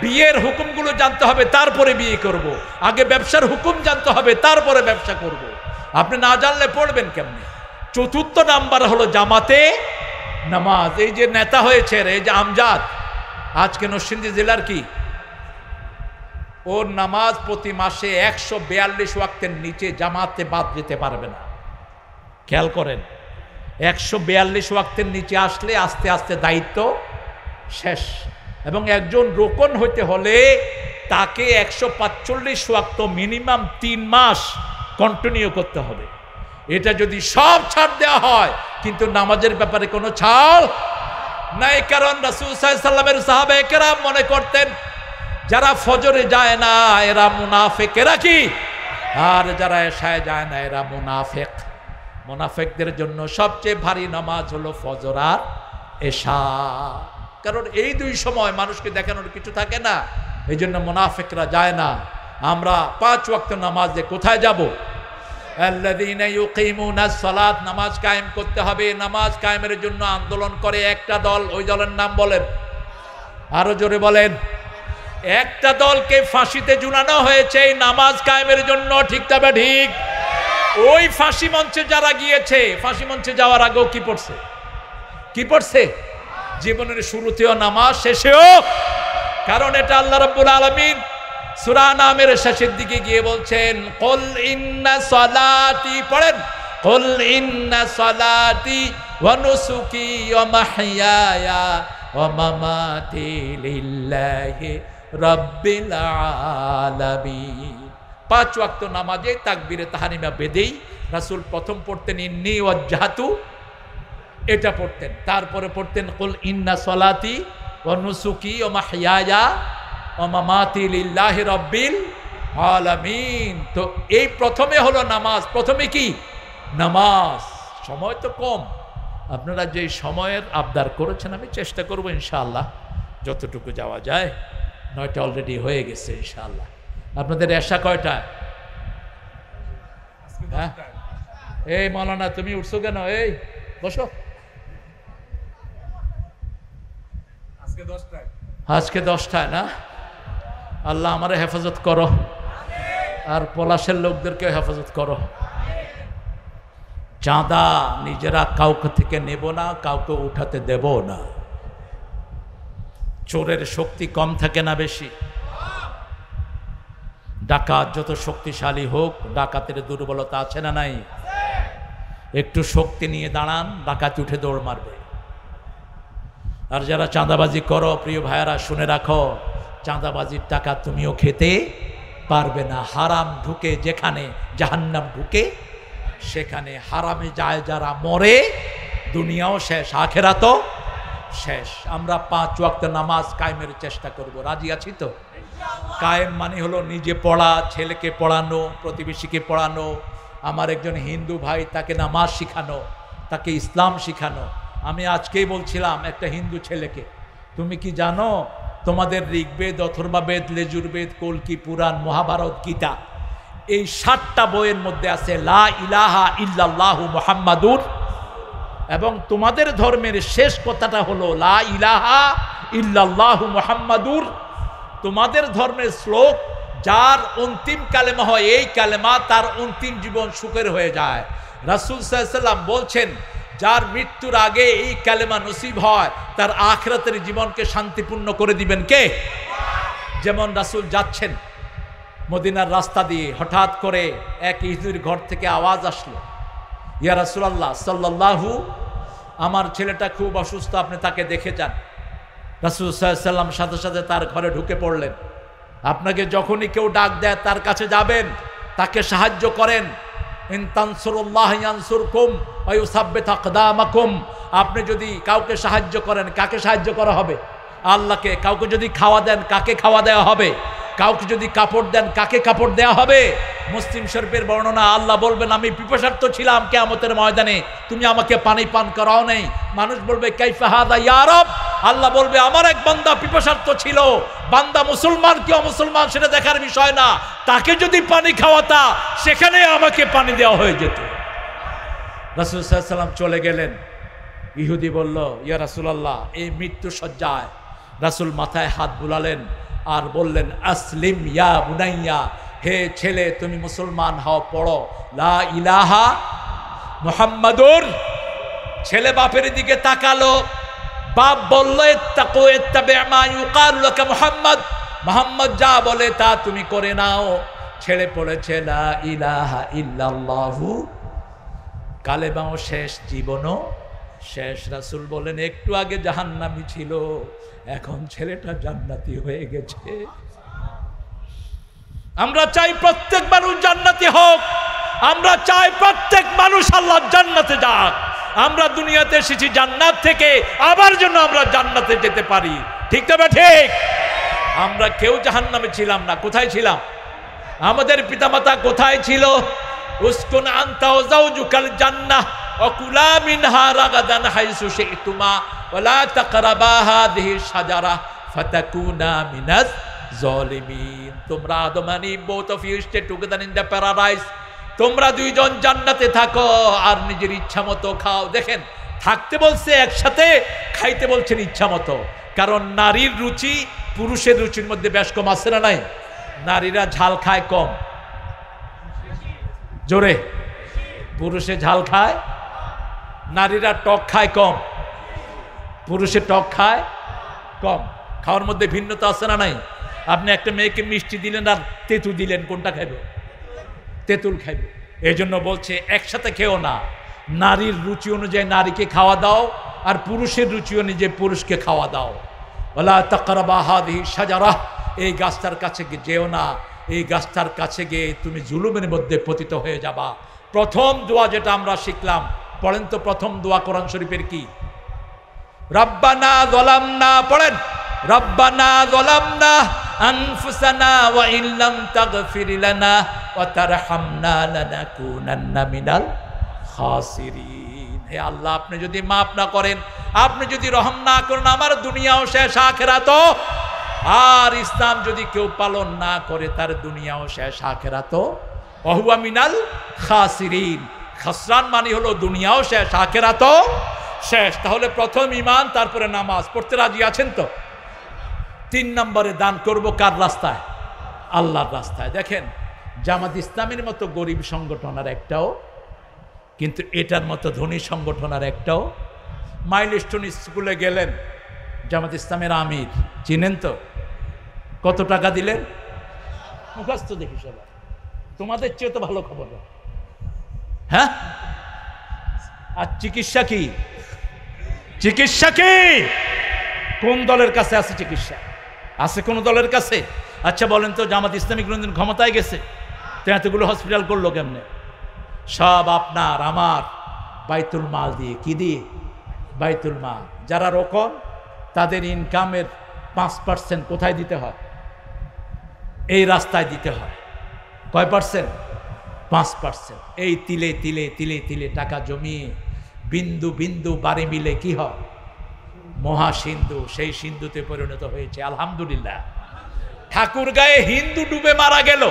বিয়ের হুকুমগুলো জানতে হবে, তারপরে বিয়ে করব। আগে ব্যবসার হুকুম জানতে হবে, তারপরে ব্যবসা করব। আপনি না জানলে পড়বেন কেমনে? চতুর্থ নাম্বার হলো জামাতে নামাজ। এই যে নেতা হয়েছে, এই যে আমজাদ, আজকে নরসিংদী জেলার কি, ওর নামাজ প্রতি মাসে 142 ওয়াক্তের নিচে জামাতে বাদ যেতে পারবে না। খেয়াল করেন, 142 ওয়াক্তের নিচে আসলে আস্তে আস্তে দায়িত্ব শেষ। এবং একজন রোকন হইতে হলে তাকে 145 ওয়াক্ত মিনিমাম 3 মাস কন্টিনিউ করতে হবে। এটা যদি সব ছাড় দেওয়া হয়, কিন্তু নামাজের ব্যাপারে কোনো ছাড় নাই। কারণ রাসূল সাল্লাল্লাহু আলাইহি ওয়াসাল্লামের সাহাবায়ে কেরাম মনে করতেন যারা ফজরে যায় না এরা মুনাফিক। এরা কি? আর যারা এশায় যায় না এরা মুনাফিক। মুনাফিকদের জন্য সবচেয়ে ভারী নামাজ হলো ফজর আর এশা। কারণ এই 2 সময় মানুষকে দেখানোর কিছু থাকে না, এই জন্য মুনাফিকরা যায় না। আমরা 5 ওয়াক্ত নামাজে কোথায় যাব? আল্লাযীনা ইউকিমুনাস সালাত। নামাজ কায়েম করতে হবে। নামাজ কায়েমের জন্য আন্দোলন করে একটা দল, ওই দলের নাম বলেন। আরো জোরে বলেন। একটা দলকে ফাঁসিতে ঝুলানো হয়েছে এই নামাজ কায়েমের জন্য। ঠিক তবে ঠিক। ওই ফাঁসি মঞ্চে যারা গিয়েছে, ফাঁসি মঞ্চে যাওয়ার আগেও কি পড়ছে? কি পড়ছে? জীবনের শুরুতেও নামাজ, শেষেও। কারণ এটা আল্লাহ রাব্বুল আলামিন সূরা নামের শেষের দিকে গিয়ে বলছেন, কুল ইন্না সালাতি, পড়েন, কুল ইন্না সালাতি ওয়া নুসুকি ওয়া মাহইয়ায়া ওয়া মামাতি লিল্লাহি রাব্বিল আলামিন। 5 ওয়াক্ত নামাজে তাকবীরে তাহরিমা বেদেই রাসূল প্রথম পড়তেন ইন্নী ওয়াজ্জাহতু, এটা পড়তেন। তারপরে পড়তেন কুল ইন্না সালাতি ওয়া নুসুকি ওয়া মাহইয়ায়া ওয়া মামাতি লিল্লাহি রাব্বিল আলামিন। তো এই প্রথমে হলো নামাজ। প্রথমে কি? নামাজ। সময় তো কম, আপনারা যে সময়ের আবদার করেছেন আমি চেষ্টা করব ইনশাআল্লাহ যতটুকু যাওয়া যায়। 9টা অলরেডি হয়ে গেছে ইনশাআল্লাহ। আপনাদের এশা কয়টায়? হ্যাঁ, এই মাওলানা তুমি উঠছো কেন? এই বসো। আজকে 10টায় না? আল্লাহ আমারে হেফাজত করো, আর পলাশের লোকদেরকে হেফাজত করো। চাঁদা নিজেরা কাউকে থেকে নেব না, কাউকে উঠাতে দেব না। চোরের শক্তি কম থাকে না বেশি? ডাকাত যত শক্তিশালী হোক, ডাকাতের দুর্বলতা আছে না নাই? একটু শক্তি নিয়ে দাঁড়ান, ডাকাতি উঠে দৌড় মারবে। আর যারা চাঁদাবাজি করো, প্রিয় ভাইয়েরা শুনে রাখো, চাঁদাবাজির টাকা তুমিও খেতে পারবে না। হারাম ঢুকে যেখানে, জাহান্নাম ঢুকে সেখানে। হারামে যায় যারা মরে, দুনিয়াও শেষ, আখেরাতও শেষ। আমরা 5 ওয়াক্ত নামাজ কায়েমের চেষ্টা করব, রাজি আছি তো? কায়েম মানে হলো নিজে পড়া, ছেলেকে পড়ানো, প্রতিবেশীকে পড়ানো। আমার একজন হিন্দু ভাই, তাকে নামাজ শিখানো, তাকে ইসলাম শিখানো। আমি আজকেই বলছিলাম একটা হিন্দু ছেলেকে, তুমি কি জানো তোমাদের ঋগ্বেদ, অথর্ববেদ, লেজুরবেদ, কল্কি, পুরাণ, মহাভারত, গীতা, এই 7টা বইয়ের মধ্যে আছে লা ইলাহা ইল্লাল্লাহু মুহাম্মাদুর, এবং তোমাদের ধর্মের শেষ কথাটা হলো লা ইলাহা ইল্লাল্লাহু মুহাম্মাদুর। তোমাদের ধর্মের শ্লোক, যার অন্তিম কালেমা হয় এই কালেমা, তার অন্তিম জীবন সুখের হয়ে যায়। রাসূল সাল্লাল্লাহু আলাইহি ওয়াসাল্লাম বলছেন, যার মৃত্যুর আগে এই কালেমা নসিব হয়, তার আখিরাতের জীবনকে শান্তিপূর্ণ করে দিবেন কে? যেমন রাসূল যাচ্ছেন মদিনার রাস্তা দিয়ে, হঠাৎ করে এক ইহুদির ঘর থেকে আওয়াজ আসলো, ইয়া রাসূলুল্লাহ সাল্লাল্লাহু, আমার ছেলেটা খুব অসুস্থ, আপনি তাকে দেখে যান। রাসূল সাল্লাল্লাহু আলাইহি ওয়াসাল্লাম সাথে সাথে তার ঘরে ঢুকে পড়লেন। আপনাকে যখনই কেউ ডাক দেয় তার কাছে যাবেন, তাকে সাহায্য করেন। ইন তানসুরুল্লাহ ইয়ানসুরকুম ওয়া ইউসাব্বিত আকদামাকুম। আপনি যদি কাউকে সাহায্য করেন, কাকে সাহায্য করা হবে? আল্লাহকে। কাউকে যদি খাওয়া দেন, কাকে খাওয়া দেওয়া হবে? কাউকে যদি কাপড় দেন, কাকে কাপড় দেওয়া হবে? মুসলিম শরীফের বর্ণনা, আল্লাহ বলবেন, আমি পিপাসার্ত ছিলাম কিয়ামতের ময়দানে, তুমি আমাকে পানি পান করাও নেই। মানুষ বলবে, কাইফা হাদা ইয়া রব? আল্লাহ বলবে, আমার এক বান্দা পিপাসার্ত ছিল। বান্দা মুসলমান কি অমুসলমান সেটা দেখার বিষয় না, তাকে যদি পানি খাওয়াতা, সেখানে আমাকে পানি দেওয়া হয়ে যেত। রাসূল সাল্লাল্লাহু আলাইহি ওয়াসাল্লাম চলে গেলেন। ইহুদি বলল, ইয়া রাসূলুল্লাহ, এই মৃত্যু সজ্জায়। রাসূল মাথায় হাত বুলালেন আর বললেন, আসলিম ইয়া বুনাইয়া, হে ছেলে তুমি মুসলমান হও, পড়ো লা ইলাহা মুহাম্মাদুর। ছেলে বাপের দিকে তাকালো, বাপ বলল, ইত্তাকু ইত্তাবি মা ইউকালু লাকা মুহাম্মদ, মুহাম্মদ যা বলে তা তুমি করে নাও। ছেলে পড়েছে লা ইলাহা ইল্লাল্লাহু, কালেমাও শেষ, জীবনও শেষ। রাসূল বলেন, একটু আগে জাহান্নামী ছিল, এখন ছেলেটা জান্নাতি হয়ে গেছে। আমরা চাই প্রত্যেক মানুষ জান্নাতি হোক, আমরা চাই প্রত্যেক মানুষ আল্লাহর জান্নাতে যাক। আমরা দুনিয়াতে এসেছি জান্নাত থেকে, আবার জন্য আমরা জান্নাতে যেতে পারি। ঠিক তবে ঠিক? আমরা কেউ জাহান্নামে ছিলাম না। কোথায় ছিলাম? আমাদের পিতামাতা কোথায় ছিল? উসকুন আনতা ওয়া যাওজুকাল জান্নাহ ওয়া কুলা মিনহা রাগাদান হাইসু শি'তুমা ওয়া লা তাকরাবা হাযিহি শাজারা ফাতাকুনা মিনাজ জালিমিন। তোমরা আদম and Eve both of you stay together in the paradise, তোমরা দুইজন জান্নাতে থাকো আর নিজের ইচ্ছা মতো খাও। দেখেন, থাকতে বলছে একসাথে, খাইতে বলছেন ইচ্ছা মতো। কারণ নারীর রুচি পুরুষের রুচির মধ্যে বেশ কম আছে না নাই? নারীরা ঝাল খায় কম, জোরে। পুরুষে ঝাল খায়, নারীরা টক খায় কম, পুরুষে টক খায় কম। খাওয়ার মধ্যে ভিন্নতা আছে না নাই? আপনি একটা মেয়েকে মিষ্টি দিলেন আর তেঁতুল দিলেন, কোনটা খাইবে? তেঁতুল খাইবে। এই জন্য বলছে একসাথে খেও না। নারীর রুচি অনুযায়ী নারীকে খাওয়া দাও, আর পুরুষের রুচি অনুযায়ী পুরুষকে খাওয়া দাও। ওয়ালা তাকরাবা হাযিহি শাজারা, এই গাছটার কাছে যেও না, এই গাছটার কাছে গিয়ে তুমি জুলুমের মধ্যে পতিত হয়ে যাবা। প্রথম দোয়া যেটা আমরা শিখলাম, পড়েন তো প্রথম দোয়া কোরআন শরীফের কি? রব্বানা যালামনা, পড়েন রব্বানা যালামনা আনফুসানা ওয়া ইল্লাম তাগফির লানা ওয়া তারহামনা লানাকুনান্না মিনাল খাসিরিন। হে আল্লাহ, আপনি যদি মাফ না করেন, আপনি যদি রহম না করেন, আমার দুনিয়াও শেষ আখিরাতও। আর ইসলাম যদি কেউ পালন না করে, তার দুনিয়াও শেষ আখিরাতও। ওয়া হুয়া মিনাল খাসিরিন। খাসরান মানে হলো দুনিয়াও শেষ আখিরাতও শেষ। তাহলে প্রথম ঈমান, তারপরে নামাজ। পড়তে রাজি আছেন তো? 3 নম্বরে দান করব কার রাস্তায়? আল্লাহর রাস্তায়। দেখেন, জামাত ইসলামের মতো গরিব সংগঠন আর একটাও, কিন্তু এটার মতো ধনী সংগঠন আর একটাও। মাইলস্টোন স্কুলে গেলেন, জামাত ইসলামের আমির, চিনেন তো? কত টাকা দিলেন? মুখস্থ দেখি সবাই, তোমাদের চেয়ে তো ভালো খবর। হ্যাঁ, আর চিকিৎসা কি? চিকিৎসা কি? কোন দলের কাছে আছে চিকিৎসা? আছে কোন দলের কাছে? আচ্ছা বলেন তো, জামাত ইসলামী কোনদিন ক্ষমতায় গেছে? তো এতগুলো হসপিটাল করলো কেমনে? সব আপনার আমার বাইতুল মাল দিয়ে। কি দিয়ে? বাইতুল মাল। যারা রকম, তাদের ইনকামের 5% কোথায় দিতে হয়? এই রাস্তায় দিতে হয়। কয় পার্সেন্ট? 5%। এই তিলে তিলে তিলে তিলে টাকা জমিয়ে বিন্দু বিন্দু বারে মিলে কি হয়? মহাসিন্ধু। সেই সিন্ধুতে পরিণত হয়েছে আলহামদুলিল্লাহ। ঠাকুর গায়ে হিন্দু ডুবে মারা গেল।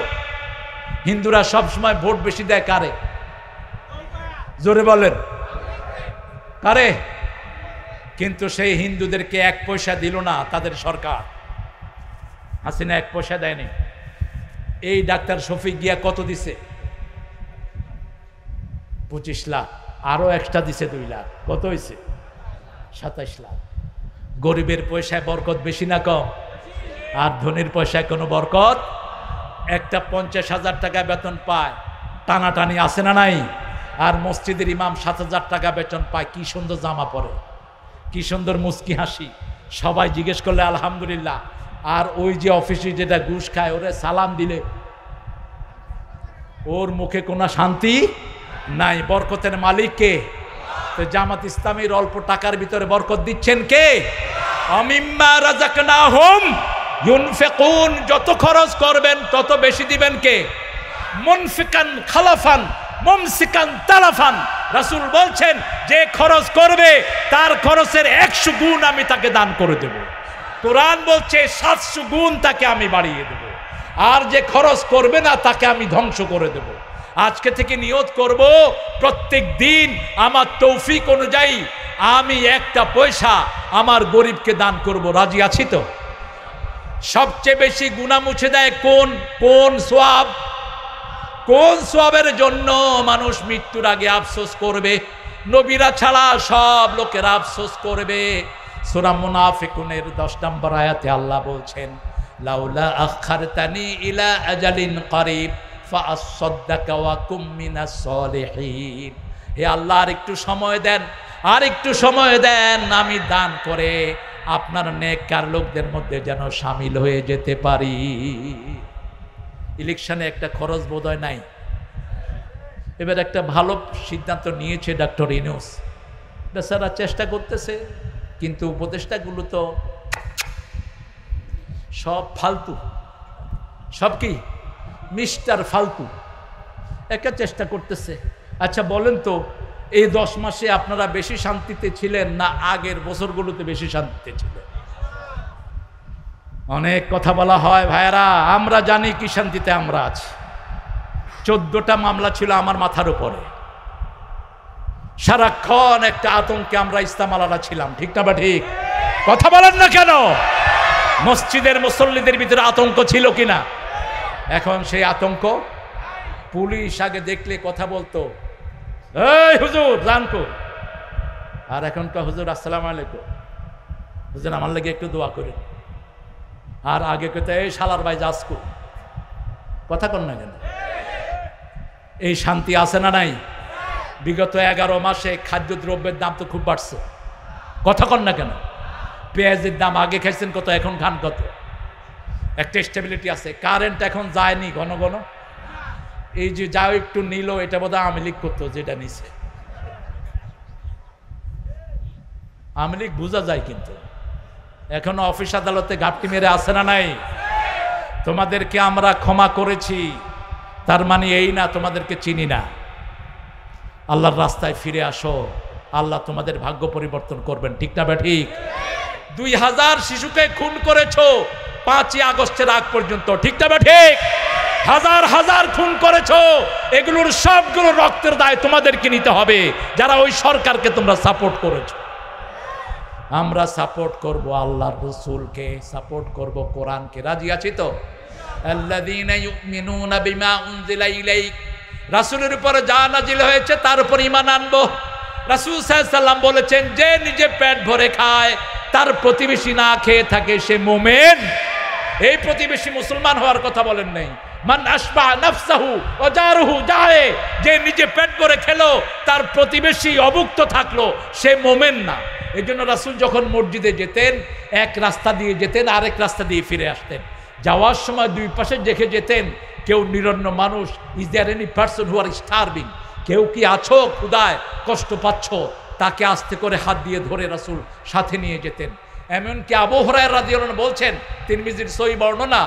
হিন্দুরা সবসময় ভোট বেশি দেয় কারে? জোরে বলেন, কারে? কিন্তু সেই হিন্দুদেরকে 1 পয়সা দিল না তাদের সরকার। হাসিনা 1 পয়সা দেয়নি। এই ডাক্তার শফিক গিয়া কত দিছে? 25 লাখ। আরো এক্সট্রা দিছে 2 লাখ। কত হয়েছে? 27 লাখ। গরিবের পয়সায় বরকত বেশি না কম? আর ধনীর পয়সায় কোনো বরকত? একটা 50,000 টাকা বেতন পায়, টানাটানি আছে না নাই? আর মসজিদের ইমাম 7,000 টাকা বেতন পায়। কি সুন্দর জামা পরে, কি সুন্দর মুস্কি হাসি, সবাই জিজ্ঞেস করলে আলহামদুলিল্লাহ। আর ওই যে অফিসে যেটা ঘুষ খায়, ওরে সালাম দিলে ওর মুখে কোনো শান্তি নাই। বরকতের মালিক কে? তো জামাত ইসলামীর অল্প টাকার ভিতরে বরকত দিচ্ছেন কে? আমিম্মা রাযাকনাহুম ইউনফিকুন। যত খরচ করবেন তত বেশি দিবেন কে? মুনফিকান খালাফান মুমসিকান তালাফান। রাসূল বলছেন, যে খরচ করবে তার খরচের 100 গুণ আমি তাকে দান করে দেব। কোরআন বলছে 700 গুণ তাকে আমি বাড়িয়ে দেব। আর যে খরচ করবে না তাকে আমি ধ্বংস করে দেব। আজকে থেকে নিয়ত করব, প্রত্যেক দিন আমার তৌফিক অনুযায়ী আমি 1টা পয়সা আমার গরিবকে দান করব। রাজি আছি তো? সবচেয়ে বেশি গুনাহ মুছে দেয় কোন সওয়াব? কোন সওয়াবের জন্য মানুষ মৃত্যুর আগে আফসোস করবে? নবীরা ছাড়া সব লোকেরা আফসোস করবে। সূরা মুনাফিকুনের 10 নম্বর আয়াতে আল্লাহ বলছেন, লাউলা আখারতানি ইলা আজালিন করিব ফাআসসাদদাকা ওয়া কুম মিনাস সলিহিন। হে আল্লাহ, আর একটু সময় দেন, আর একটু সময় দেন, আমি দান করে আপনার নেককার লোকদের মধ্যে যেন শামিল হয়ে যেতে পারি। ইলেকশনে একটা খরচ বোধহয় নাই। এবার একটা ভালো সিদ্ধান্ত নিয়েছে ডক্টর ইউনূস। বেচারা চেষ্টা করতেছে, কিন্তু উপদেষ্টাগুলো তো সব ফালতু। সব কি? মিস্টার ফালতু। একটা চেষ্টা করতেছে। আচ্ছা বলেন তো, এই 10 মাসে আপনারা বেশি শান্তিতে ছিলেন না আগের বছরগুলোতে বেশি শান্তিতে ছিলেন? অনেক কথা বলা হয় ভাইয়েরা, আমরা জানি কি শান্তিতে আমরা আছি। 14টা মামলা ছিল আমার মাথার উপরে। সারাক্ষণ একটা আতঙ্কে আমরা ইস্তেমালারা ছিলাম। ঠিক না বা ঠিক? কথা বলেন না কেন? মসজিদের মুসল্লিদের ভিতরে আতঙ্ক ছিল কিনা? এখন সেই আতঙ্ক। পুলিশ আগে দেখলে কথা বলতো, এই হুজুর জানকো। আর এখনকার হুজুর আসসালামু আলাইকুম, হুজুর আমার লাগে একটু দোয়া করেন। আর আগে কথা, এই শালার ভাই যাসকো। কথা কন না কেন? এই শান্তি আছে না নাই? বিগত 11 মাসে খাদ্যদ্রব্যের দাম তো খুব বাড়ছে। কথা কন না কেন? পেঁয়াজের দাম আগে খাইছেন কত, এখন খান কত? একটা স্টেবিলিটি আছে। কারেন্ট এখন যায়নি ঘন ঘন। এই যে যাও একটু নিল, এটা বোধহয় আওয়ামী লীগ করতো যেটা নিছে। আওয়ামী লীগ বোঝা যায়, কিন্তু এখনো অফিস আদালতে ঘাপটি মেরে আসে না নাই? তোমাদেরকে আমরা ক্ষমা করেছি, তার মানে এই না তোমাদেরকে চিনি না। আল্লাহর রাস্তায় ফিরে আসো, আল্লাহ তোমাদের ভাগ্য পরিবর্তন করবেন। ঠিক না বে ঠিক? 2000 শিশুকে খুন করেছো 5ই আগস্টের আগ পর্যন্ত। ঠিক না বে ঠিক? হাজার হাজার খুন করেছো, এগুলোর সবগুলো রক্তের দায় তোমাদেরকে নিতে হবে, যারা ওই সরকারকে তোমরা সাপোর্ট করেছো। আমরা সাপোর্ট করব আল্লাহর রাসূলকে, সাপোর্ট করব কোরআনকে। রাজি আছি তো? আল্লাযীনা ইউমিনুনা বিমা উনজিলা ইলাইক, রাসূলের উপর যা নাজিল হয়েছে তার উপর ঈমান আনবো। রাসূল সাল্লাল্লাহু আলাইহি ওয়াসাল্লাম বলেছেন, যে নিজে পেট ভরে খায়, তার প্রতিবেশী না খেয়ে থাকে, সে মুমিন। এই প্রতিবেশী মুসলমান হওয়ার কথা বলেন নাই। মান আশবা নাফসাহু ওয়া জারুহু জায়ে, যে নিজে পেট ভরে খেলো, তার প্রতিবেশী অভুক্ত থাকলো, সে মুমিন না। এই জন্য রাসূল যখন মসজিদে যেতেন, এক রাস্তা দিয়ে যেতেন, আরেক রাস্তা দিয়ে ফিরে আসতেন। যাওয়ার সময় দুই পাশে দেখে যেতেন কেউ নিরন্ন মানুষ, is there any person who are starving, কেউ কি আছো ক্ষুধায় কষ্ট পাচ্ছ, তাকে আস্তে করে হাত দিয়ে ধরে রাসূল সাথে নিয়ে যেতেন। এমনকি আবু হুরায়রা রাদিয়াল্লাহু আনহু বলছেন, তিরমিজির সহিহ বর্ণনা,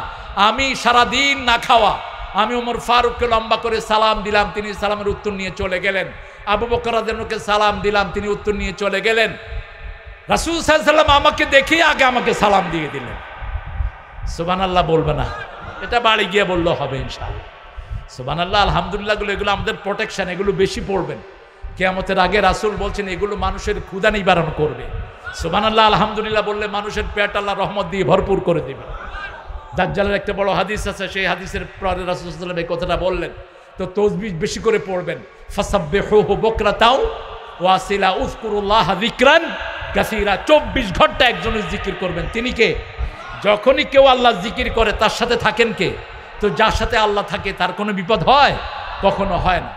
আমি সারাদিন না খাওয়া, আমি ওমর ফারুককে লম্বা করে সালাম দিলাম, তিনি সালামের উত্তর নিয়ে চলে গেলেন। আবু বকর রাদিয়াল্লাহু আনহুকে সালাম দিলাম, তিনি উত্তর নিয়ে চলে গেলেন। রাসূল সাল্লাল্লাহু আলাইহি ওয়াসাল্লাম আমাকে দেখেই আগে আমাকে সালাম দিয়ে দিলেন। সুবহানাল্লাহ বলবে না? এটা বাড়ি গিয়ে বললেও হবে ইনশাআল্লাহ। সুবহানাল্লাহ, আলহামদুলিল্লাহ, এগুলো আমাদের প্রোটেকশন, এগুলো বেশি পড়বেন। কিয়ামতের আগে রাসূল বলছেন এগুলো মানুষের ক্ষুধা নিবারণ করবে। সুবহানাল্লাহ, আলহামদুলিল্লাহ বললে মানুষের পেট আল্লাহ রহমত দিয়ে ভরপুর করে দেবে। দাজ্জালের একটা বড় হাদিস আছে, সেই হাদিসের পরে রাসূল সাল্লাল্লাহু আলাইহি ওয়াসাল্লাম এই কথাটা বললেন। তো তাসবিহ বেশি করে পড়বেন। ফাসাব্বিহুহু বুকরাতাও ওয়া আসিলা উযকুরুল্লাহ যিকরান কাসীরা। 24 ঘন্টা একজনের জিকির করবেন। তিনি কে? যখনই কেউ আল্লাহ জিকির করে তার সাথে থাকেন কে? তো যার সাথে আল্লাহ থাকে তার কোনো বিপদ হয়? কখনো হয় না।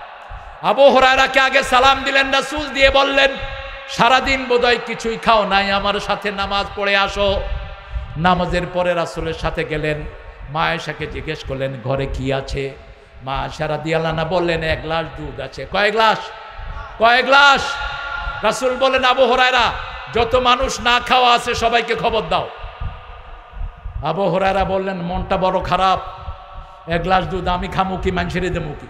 আবু হুরায়রাকে আগে সালাম দিলেন রাসূল, দিয়ে বললেন, সারাদিন বোধহয় কিছুই খাও নাই, আমার সাথে নামাজ পড়ে আসো। নামাজের পরে রাসূলের সাথে গেলেন। মা আয়েশাকে জিজ্ঞেস করলেন ঘরে কি আছে। মা আয়েশা রাদিয়াল্লাহু আনহা বললেন 1 গ্লাস দুধ আছে। কয় গ্লাস? কয় গ্লাস? রাসূল বলেন, আবু হুরায়রা, যত মানুষ না খাওয়া আছে সবাইকে খবর দাও। আবু হুরায়রা বললেন, মনটা বড় খারাপ, 1 গ্লাস দুধ আমি খামু কি, মানুষের দেবো কি?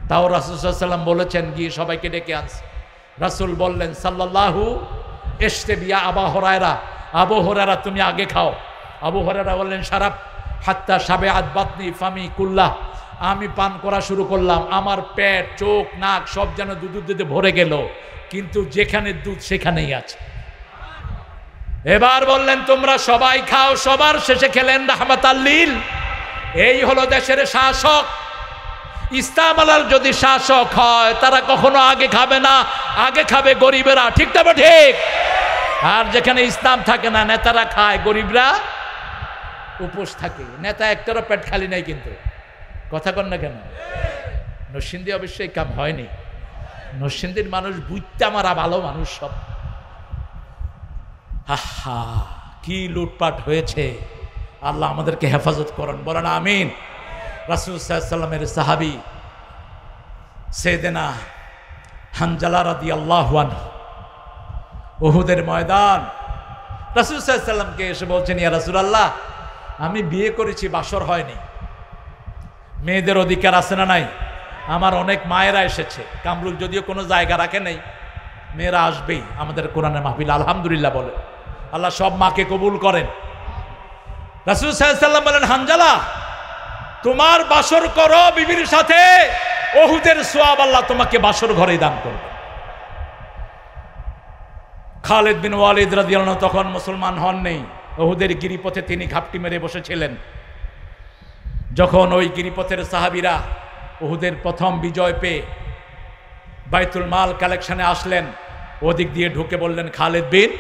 তাও রাসূল সাল্লাল্লাহু আলাইহি ওয়াসাল্লাম বলেছেন, গিয়ে সবাইকে ডেকে আনছে। রাসূল বললেন সাল্লাল্লাহু ইশতাবিয়া আবু হুরায়রা, আবু হুরায়রা তুমি আগে খাও। আবু হুরায়রা বললেন, শারাব হাত্তা শাবিআত বাতনি ফামি কুল্লাহ, আমি পান করা শুরু করলাম, আমার পেট, চোখ, নাক সব যেন দুধে ভরে গেল, কিন্তু যেখানে দুধ সেখানেই আছে। এবার বললেন তোমরা সবাই খাও। সবার শেষে খেলেন রাহমাতাল লিল। এই হলো দেশের শাসক। ইসলাম আলার যদি শাসক হয়, তারা কখনো আগে খাবে না, আগে খাবে গরিবেরা। ঠিক না ঠিক? আর যেখানে ইসলাম থাকে না, নেতারা খায়, গরিবরা উপোস থাকে। নেতা একটারও পেট খালি নাই, কিন্তু কথা কন না কেন? নরসিংদী অবশ্যই কাম হয়নি। নরসিংদীর মানুষ বুঝতে মারা ভালো মানুষ সব। আহা, কি লুটপাট হয়েছে! আল্লাহ আমাদেরকে হেফাজত করেন, বলেন আমিন। রাসূল সাল্লাল্লাহু আলাইহি ওয়াসাল্লামের সাহাবী সাইয়েদনা হানজালা রাদিয়াল্লাহু আনহু, উহুদের ময়দান, রাসূল সাল্লাল্লাহু আলাইহি ওয়াসাল্লামকে এসে বলছেন, ইয়া রাসূলুল্লাহ, আমি বিয়ে করেছি, বাসর হয়নি, মেয়েদের অধিকার আছে না নাই? আমার অনেক মায়েরা এসেছে, কামরুল যদিও কোনো জায়গা রাখে নাই, মেয়েরা আসবেই আমাদের কোরআনের মাহফিল। আলহামদুলিল্লাহ বলে, আল্লাহ সব মাকে কবুল করেন। রাসূল সাল্লাল্লাহু আলাইহি ওয়াসাল্লাম বলেন, হানজালা, তোমার বাসর করো বিবির সাথে, উহুদের সওয়াব আল্লাহ তোমাকে বাসর ঘরেই দান করবে। খালিদ বিন ওয়ালিদ রাদিয়াল্লাহু আনহু তখন মুসলমান হন নেই। উহুদের গিরিপথে তিনি ঘাপটি মেরে বসেছিলেন। যখন ওই গিরিপথের সাহাবীরা উহুদের প্রথম বিজয় পেয়ে বাইতুল মাল কালেকশনে আসলেন, ওদিক দিয়ে ঢুকে বললেন, খালিদ বিন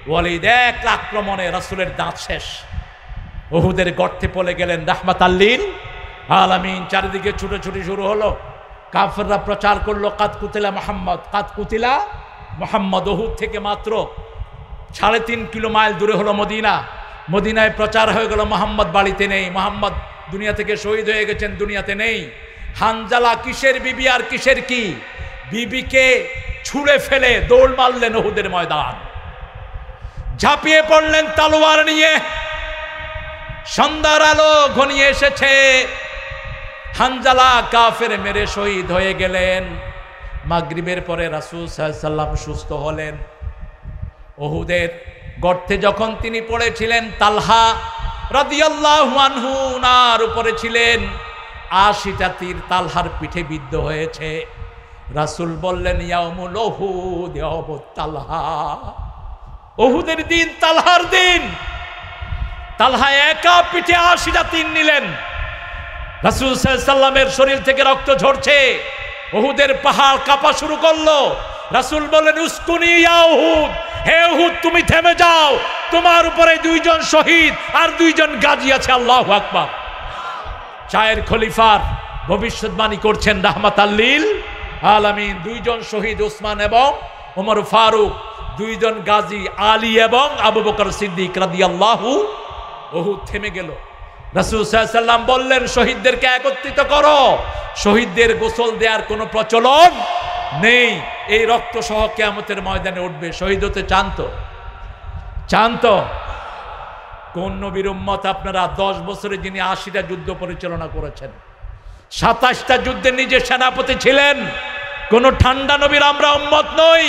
ওয়ালিদ, এক আক্রমণে রাসূলের দাঁত শেষ। উহুদের গর্তে পড়ে গেলেন রাহমাতাল লিল আলামিন। চারিদিকে ছুটোছুটি শুরু হলো। কাফেররা প্রচার করলো, কাদ কুতিলা মুহাম্মদ, কাদ কুতিলা মুহাম্মদ। উহুদ থেকে মাত্র 3.5 কিলো মাইল দূরে হলো মদিনা। মদিনায় প্রচার হয়ে গেল, মুহাম্মদ বাড়িতে নেই, মুহাম্মদ দুনিয়া থেকে শহীদ হয়ে গেছেন, দুনিয়াতে নেই। হানজালা কিসের বিবি আর কিসের কি, বিবিকে ছুঁড়ে ফেলে দৌড় মারলেন উহুদের ময়দান। ঝাঁপিয়ে পড়লেন তলোয়ার নিয়ে। সন্ধ্যার আলো ঘনিয়ে এসেছে। হানজালা কাফের মেরে শহীদ হয়ে গেলেন। মাগরিবের পরে রাসূল সাল্লাল্লাহু আলাইহি সাল্লাম সুস্থ হলেন। উহুদের গর্তে যখন তিনি পড়েছিলেন, তালহা রাদিয়াল্লাহু আনহু নার উপরে ছিলেন। ৮০টা তীর তালহার পিঠে বিদ্ধ হয়েছে। রাসূল বললেন, ইয়াউমুল উহুদ ইয়াউমুত তালহা, উহুদের দিন তালহার দিন। তালহা একা পিঠে ৮০টা তীর নিলেন। রাসূল সাল্লাল্লাহু আলাইহি সাল্লামের শরীর থেকে রক্ত ঝরছে। উহুদের পাহাড় কাঁপা শুরু করলো। রাসূল বললেন, উসকুনি ইয়া উহুদ, হে উহুদ তুমি থেমে যাও, তোমার উপরে 2 জন শহীদ আর 2 জন গাজী আছে। আল্লাহু আকবার। চায়ের খলিফার ভবিষ্যৎবাণী করছেন রাহমাতাল লিল আলামিন। 2 জন শহীদ ওসমান এবং ওমর ফারুক, 2 জন গাজী আলী এবং আবু বকর সিদ্দিক রাদিয়াল্লাহু। উহুদ থেমে গেল। রাসূল সাল্লাল্লাহু আলাইহি সাল্লাম বললেন, শহীদদেরকে একত্রিত করো। শহীদদের গোসল দেওয়ার কোনো প্রচলন নেই। এই রক্ত সহ কিয়ামতের ময়দানে উঠবে। শহীদ হতে চান তো? কোন নবীর উম্মত আপনারা? 10 বছরে যিনি 80টা যুদ্ধ পরিচালনা করেছেন, 27টা যুদ্ধে নিজে সেনাপতি ছিলেন। কোন ঠান্ডা নবীর আমরা উম্মত নই।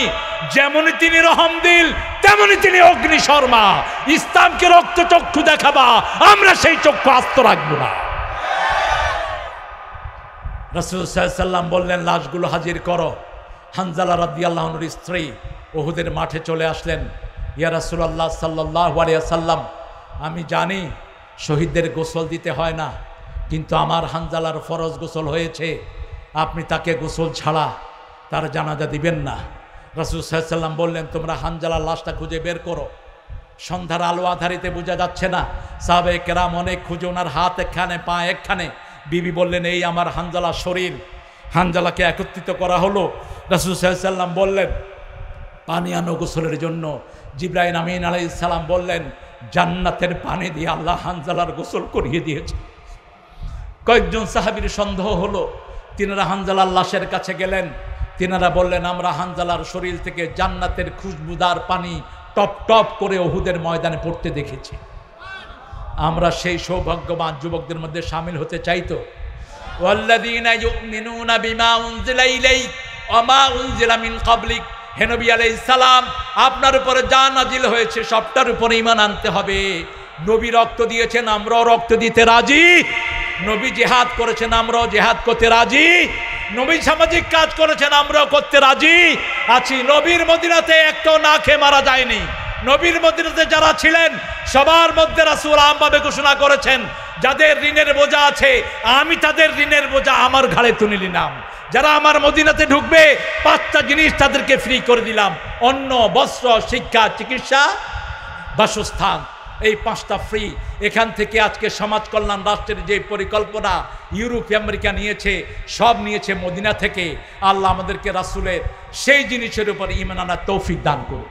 যেমনই তিনি রহমদিল, তেমনি তিনি অগ্নি শর্মা। ইসলামকে রক্ত চক্ষু দেখাবা, আমরা সেই চক্ষু আস্ত রাখবো না। রাসূল সাল্লাল্লাহু আলাইহি সাল্লাম বললেন, লাশগুলো হাজির করো। হানজালা রাদিয়াল্লাহু আনহুর স্ত্রী উহুদের মাঠে চলে আসলেন। ইয়া রাসূলুল্লাহ সাল্লাল্লাহু আলাইহি ওয়াসাল্লাম, আমি জানি শহীদদের গোসল দিতে হয় না, কিন্তু আমার হানজালার ফরজ গোসল হয়েছে। আপনি তাকে গোসল ছাড়া তার জানাজা দিবেন না। রাসূল সাল্লাল্লাহু আলাইহি সাল্লাম বললেন, তোমরা হানজালার লাশটা খুঁজে বের করো। সন্ধ্যার আলো আধারিতে বোঝা যাচ্ছে না। সাহাবায়ে কেরাম অনেক খুঁজে, ওনার হাত একখানে পা একখানে। বিবি বললেন, এই আমার হানজালার শরীর। হানজালাকে একত্রিত করা হলো। রাসূল সাল্লাল্লাহু আলাইহি সাল্লাম বললেন, পানি আনো গোসলের জন্য। জিবরাইল আমিন আলাইহিস সালাম বললেন, জান্নাতের পানি দিয়ে আল্লাহ হানজালার গোসল করিয়ে দিয়েছে। কয়েকজন সাহাবীর সন্দেহ হলো। তিনারা হানজালার লাশের কাছে গেলেন। তিনারা বললেন, আমরা হানজালার শরীর থেকে জান্নাতের খুশবুদার পানি টপ টপ করে উহুদের ময়দানে পড়তে দেখেছি। আমরা সেই সৌভাগ্যবান যুবকদের মধ্যে শামিল হতে চাইতো। ওয়াল্লাযীনা ইউমিনুনা বিমা উনজিলা ইলাইক ওয়া মা উনজিলা মিন ক্বাবলিক, হে নবী আলাইহিস সালাম, আপনার উপরে যা নাজিল হয়েছে সবটার উপরে ঈমান আনতে হবে। নবী রক্ত দিয়েছেন, আমরাও রক্ত দিতে রাজি। নবী জিহাদ করেছেন, আমরাও জিহাদ করতে রাজি। নবী সামাজিক কাজ করেছেন, আমরাও করতে রাজি আছি। নবীর মদিনাতে একটাও না খেয়ে মারা যায়নি। নবীর মদিনাতে যারা ছিলেন সবার মধ্যে রাসূল আমভাবে ঘোষণা করেছেন, যাদের ঋণের বোঝা আছে আমি তাদের ঋণের বোঝা আমার ঘাড়ে তুলে নিলাম। যারা আমার মদিনাতে ঢুকবে 5টা জিনিস তাদেরকে ফ্রি করে দিলাম: অন্ন, বস্ত্র, শিক্ষা, চিকিৎসা, বাসস্থান। এই 5টা ফ্রি। এখান থেকে আজকে সমাজ কল্যাণ রাষ্ট্রের যে পরিকল্পনা ইউরোপ আমেরিকা নিয়েছে, সব নিয়েছে মদিনা থেকে। আল্লাহ আমাদেরকে রাসূলের সেই জিনিসের উপর ঈমান আনার তৌফিক দান করুন।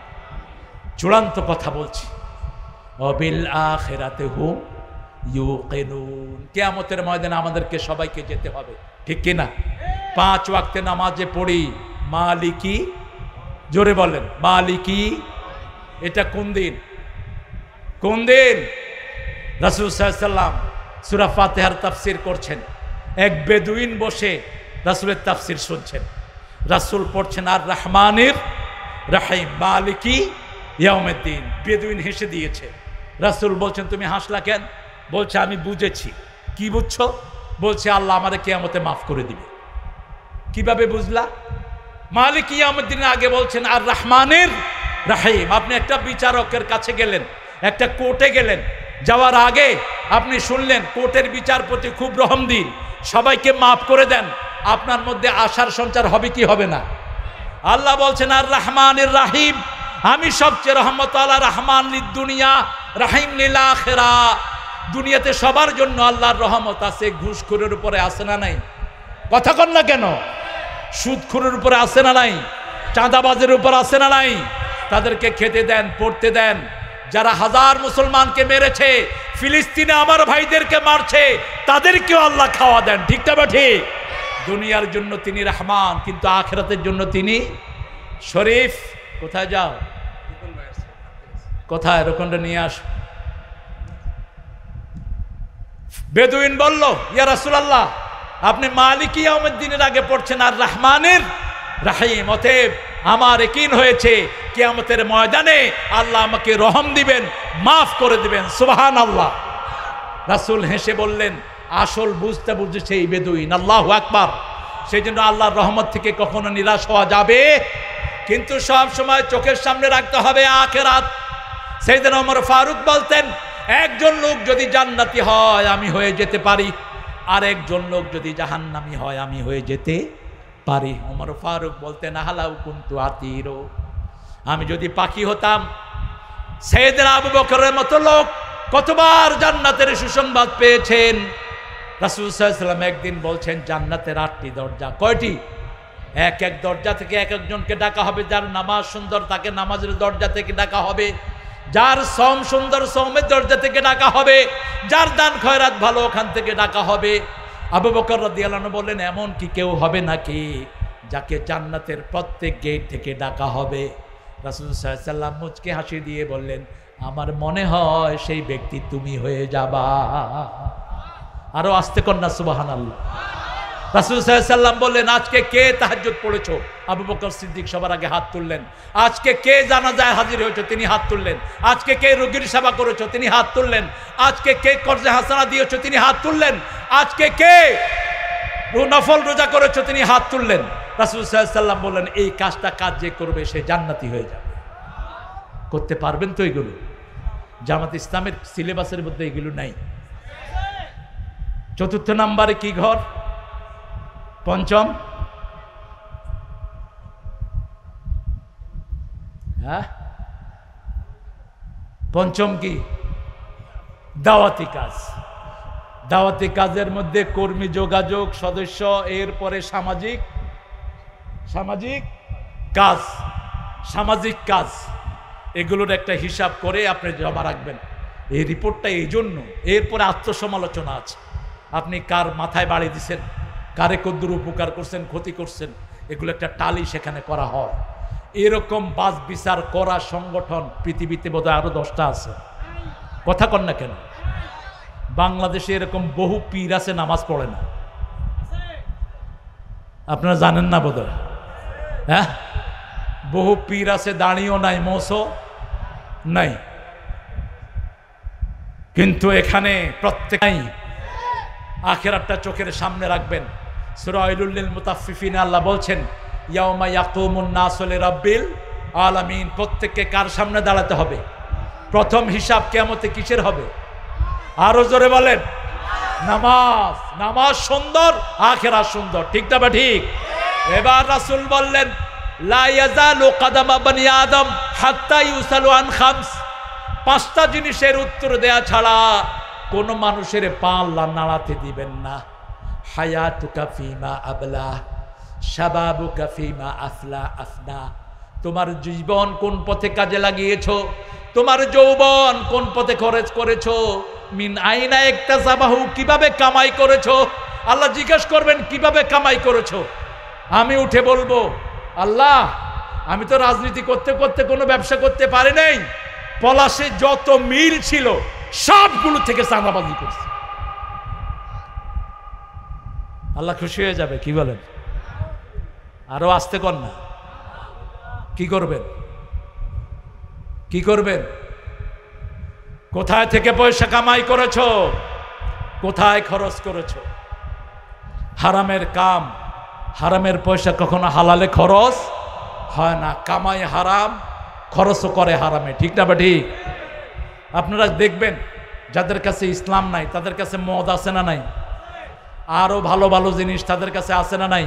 চূড়ান্ত কথা বলছি, ওয়াবিল আখিরাতি হুম ইউকিনুন। কিয়ামতের ময়দানে আমাদেরকে সবাইকে যেতে হবে, ঠিক কিনা? 5 ওয়াক্তে নামাজে পড়ি মালিকি, জোরে বলেন মালিকি। এটা কোন দিন? কোন দিন? রাসূল সাল্লাল্লাহু আলাইহি সাল্লাম সূরা ফাতিহার তাফসীর করছেন। এক বেদুইন বসে রাসূলের তাফসীর শুনছেন। রাসূল পড়ছেন আর রহমানির রহিম মালিকি ইয়াউমিদ্দিন। বেদুইন হেসে দিয়েছে। রাসূল বলছেন, তুমি হাসলা কেন? বলছে, আমি বুঝেছি। কি বুঝছো? বলছে, আল্লাহ আমারে কিয়ামতে মাফ করে দিবে। কিভাবে বুঝলা? মালিক ইয়াউমিদ্দিনের আগে বলছেন আর রহমানির রহিম। আপনি একটা বিচারকের কাছে গেলেন, একটা কোর্টে গেলেন, যাওয়ার আগে আপনি শুনলেন কোর্টের বিচারপতি খুব রহমদিল, সবাইকে মাফ করে দেন। আপনার মধ্যে আশার সঞ্চার হবে কি হবে না? আল্লাহ বলছেন আর রহমানির রহিম, আমি সবচেয়ে রহমত আল্লাহ, রহমান লিদ দুনিয়া রহিম লিল আখিরা। দুনিয়াতে সবার জন্য আল্লাহর রহমত আছে। ঘুষখোরের উপরে আছে না নাই? কথা কন না কেন? সুদখোরের উপরে আছে না নাই? চাঁদাবাজের উপর আছে না নাই? তাদেরকে খেতে দেন, পড়তে দেন। যারা হাজার মুসলমানকে মেরেছে, ফিলিস্তিনে আমার ভাইদেরকে মারছে, তাদেরকেও আল্লাহ খাওয়া দেন, ঠিক না ঠিক? দুনিয়ার জন্য তিনি রহমান, কিন্তু আখিরাতের জন্য তিনি শরীফ। কোথায় যাও? কোথায় ওখানটা নিয়ে আস। বেদুইন বলল, ইয়া রাসূলুল্লাহ, আপনি মালিক ইয়াউমিদ্দিনের আগে পড়ছেন আর রহমানের রাহিম, অতএব আমার ইয়াকিন হয়েছে কিয়ামতের ময়দানে আল্লাহ আমাকে রহম দিবেন, মাফ করে দিবেন। সুবহানাল্লাহ। রাসূল হেসে বললেন, আসল বুঝতে বুঝেছে এই বেদুইন। আল্লাহু আকবার। সেই জন্য আল্লাহর রহমত থেকে কখনো নিরাশ হওয়া যাবে, কিন্তু সব সময় চোখের সামনে রাখতে হবে আখিরাত। সাইয়েদনা ওমর ফারুক বলতেন, একজন লোক যদি জান্নাতি হয় আমি হয়ে যেতে পারি, আর একজন লোক যদি জাহান্নামী হয় আমি হয়ে যেতে পারি। ওমর ফারুক বলতেন, আহলাউ কুনতু আতিরো, আমি যদি পাখি হতাম। সাইয়েদনা আবু বকরের মতো লোক কতবার জান্নাতের সুসংবাদ পেয়েছেন। রাসূল সাল্লাল্লাহু আলাইহি ওয়াসাল্লাম একদিন বলছেন, জান্নাতের 8টি দরজা। কয়টি? এক এক দরজা থেকে এক একজনকে ডাকা হবে। যার নামাজ সুন্দর তাকে নামাজের দরজা থেকে ডাকা হবে, যার সওম সুন্দর সওমের দরজা থেকে ডাকা হবে, যার দান খয়রাত ভালো ওখান থেকে ডাকা হবে। আবু বকর রাদিয়াল্লাহু আনহু বললেন, এমন কি কেউ হবে নাকি যাকে জান্নাতের প্রত্যেক গেট থেকে ডাকা হবে? রাসূল সাল্লাল্লাহু আলাইহি ওয়াসাল্লাম মুচকি হাসি দিয়ে বললেন, আমার মনে হয় সেই ব্যক্তি তুমি হয়ে যাবা। আরো আস্তে কন্যা সুবহানাল্লাহ। রাসূল সাল্লাল্লাহু আলাইহি ওয়াসাল্লাম বললেন, আজকে কে তাহাজ্জুদ পড়েছো? আবু বকর সিদ্দিক সবার আগে হাত তুললেন। আজকে কে জানাজায় হাজির হয়েছো? তিনি হাত তুললেন। আজকে কে রোগীর সেবা করেছো? তিনি হাত তুললেন। আজকে কে কর্জে হাসানা দিয়েছো? তিনি হাত তুললেন। আজকে কে নফল রোজা করেছো? তিনি হাত তুললেন। রাসূল সাল্লাল্লাহু আলাইহি ওয়াসাল্লাম বললেন, এই কাজটা কাজ যে করবে সে জান্নাতি হয়ে যাবে। করতে পারবেন তো এগুলো? জামাত ইসলামের সিলেবাসের মধ্যে এগুলো নাই। চতুর্থ নাম্বারে কি ঘর? পঞ্চম, হ্যাঁ পঞ্চম কি? দাওয়াতি কাজ। দাওয়াতি কাজের মধ্যে কর্মী যোগাযোগ, সদস্য, এরপরে সামাজিক কাজ। সামাজিক কাজ এগুলোর একটা হিসাব করে আপনি জমা রাখবেন। এই রিপোর্টটা এই জন্য, এরপরে আত্মসমালোচনা আছে। আপনি কার মাথায় বাড়ি দিচ্ছেন, কারে কদ্দুর উপকার করছেন, ক্ষতি করছেন, এগুলো একটা টালি সেখানে করা হয়। এরকম বাস বিচার করা সংগঠন পৃথিবীতে বোধহয় আরো 10টা আছে। কথা কন না কেন? বাংলাদেশে এরকম বহু পীর আছে নামাজ পড়ে না, আপনারা জানেন না বোধহয়। হ্যাঁ, বহু পীর আছে দাঁড়িয়েও নাই, মোসও নাই, কিন্তু এখানে প্রত্যেকেই আখিরাতটা চোখের সামনে রাখবেন। সূরা ওয়াইলুল লিল মুতাফফিফিন আল্লাহ বলছেন, ইয়াউমা ইয়াকুমুন নাসু লিরাব্বিল আলামিন। প্রত্যেককে কার সামনে দাঁড়াতে হবে? প্রথম হিসাব কিয়ামতে কিসের হবে? আরো জোরে বলেন। নামাজ। নামাজ সুন্দর, আখিরাত সুন্দর। ঠিক না বা ঠিক? এবার রাসূল বললেন, লা ইয়াজালু কাদামা বনি আদম হাত্তা ইউসালু আন খামস। 5টা জিনিসের উত্তর দেয়া ছাড়া কোন মানুষের পা আল্লাহ নাড়াতে দিবেন না। হায়াতুকা ফিমা আবলা, শাবাবুকা ফিমা আফনা। তোমার জীবন কোন পথে কাজে লাগিয়েছো, তোমার যৌবন কোন পথে খরচ করেছো। মিন আইনা ইকতাসাবাহু, কিভাবে কামাই করেছো। আল্লাহ জিজ্ঞেস করবেন কিভাবে কামাই করেছো। আমি উঠে বলবো, আল্লাহ আমি তো রাজনীতি করতে করতে কোনো ব্যবসা করতে পারি নাই, পলাশে যত মিল ছিল সবগুলো থেকে চাঁদাবাজি করছে। আল্লাহ খুশি হয়ে যাবে। কি বলেন? আরো আসতে কর না। কি করবেন? কি করবেন? কোথায় থেকে পয়সা কামাই করেছো, কোথায় খরচ করেছো। হারামের কাম, হারামের পয়সা কখনো হালালে খরচ হয় না। কামাই হারাম, খরচও করে হারামে। ঠিক না বা ঠিক? আপনারা দেখবেন যাদের কাছে ইসলাম নাই তাদের কাছে মদ আছে না নাই? আরো ভালো ভালো জিনিস তাদের কাছে আছে না নাই?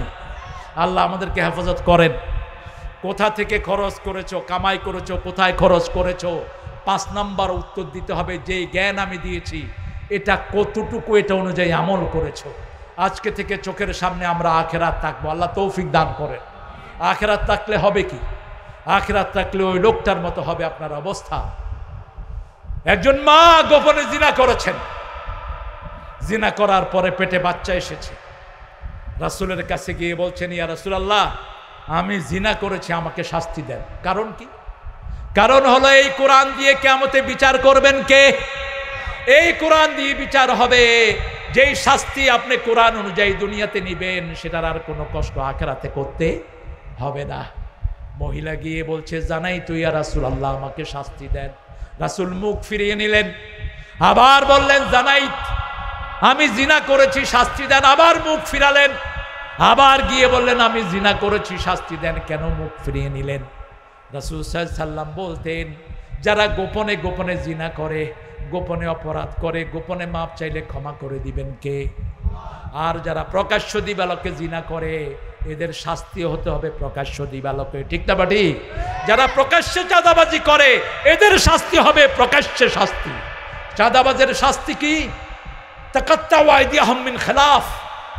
আল্লাহ আমাদেরকে হেফাজত করেন। কোথা থেকে খরচ করেছো, কামাই করেছো, কোথায় খরচ করেছো। 5 নাম্বার উত্তর দিতে হবে, যে জ্ঞান আমি দিয়েছি এটা কতটুকু, এটা অনুযায়ী আমল করেছো। আজকে থেকে চোখের সামনে আমরা আখিরাত তাকবো। আল্লাহ তৌফিক দান করেন। আখিরাত তাকলে হবে কি? আখিরাত তাকলে ওই লোকটার মতো হবে আপনার অবস্থা। একজন মা গোপনে জিনা করেছেন, জিনা করার পরে পেটে বাচ্চা এসেছে। রাসূলের কাছে গিয়ে বলছেন, ইয়া রাসূলুল্লাহ আমি জিনা করেছি, আমাকে শাস্তি দেন। কারণ কি? কারণ হলো এই কোরআন দিয়ে কিয়ামতে বিচার করবেন কে? এই কোরআন দিয়ে বিচার হবে। যেই শাস্তি আপনি কোরআন অনুযায়ী দুনিয়াতে নিবেন, সেটার আর কোনো কষ্ট আখিরাতে করতে হবে না। মহিলা গিয়ে বলছে, জানাই তুই ইয়া রাসূলুল্লাহ, আমাকে শাস্তি দেন। রাসূল মুখ ফিরিয়ে নিলেন, আবার বললেন, জানাই আমি জিনা করেছি, শাস্তি দেন। আবার মুখ ফিরালেন, আবার গিয়ে বললেন, আমি জিনা করেছি, শাস্তি দেন। কেন মুখ ফিরিয়ে নিলেন? রাসূল সাল্লাল্লাহু আলাইহি সাল্লাম বলতেন, যারা গোপনে গোপনে জিনা করে, গোপনে অপরাধ করে, গোপনে মাপ চাইলে ক্ষমা করে দিবেন কে? আর যারা প্রকাশ্য দিবালোকে জিনা করে, এদের শাস্তি হতে হবে প্রকাশ্য দিবালোকে। ঠিক না বাটি? যারা প্রকাশ্যে চাঁদাবাজি করে, এদের শাস্তি হবে প্রকাশ্যে শাস্তি। চাঁদাবাজের শাস্তি কি? তাকাত্তাউ আইদিয়াহুম মিন খিলাফ,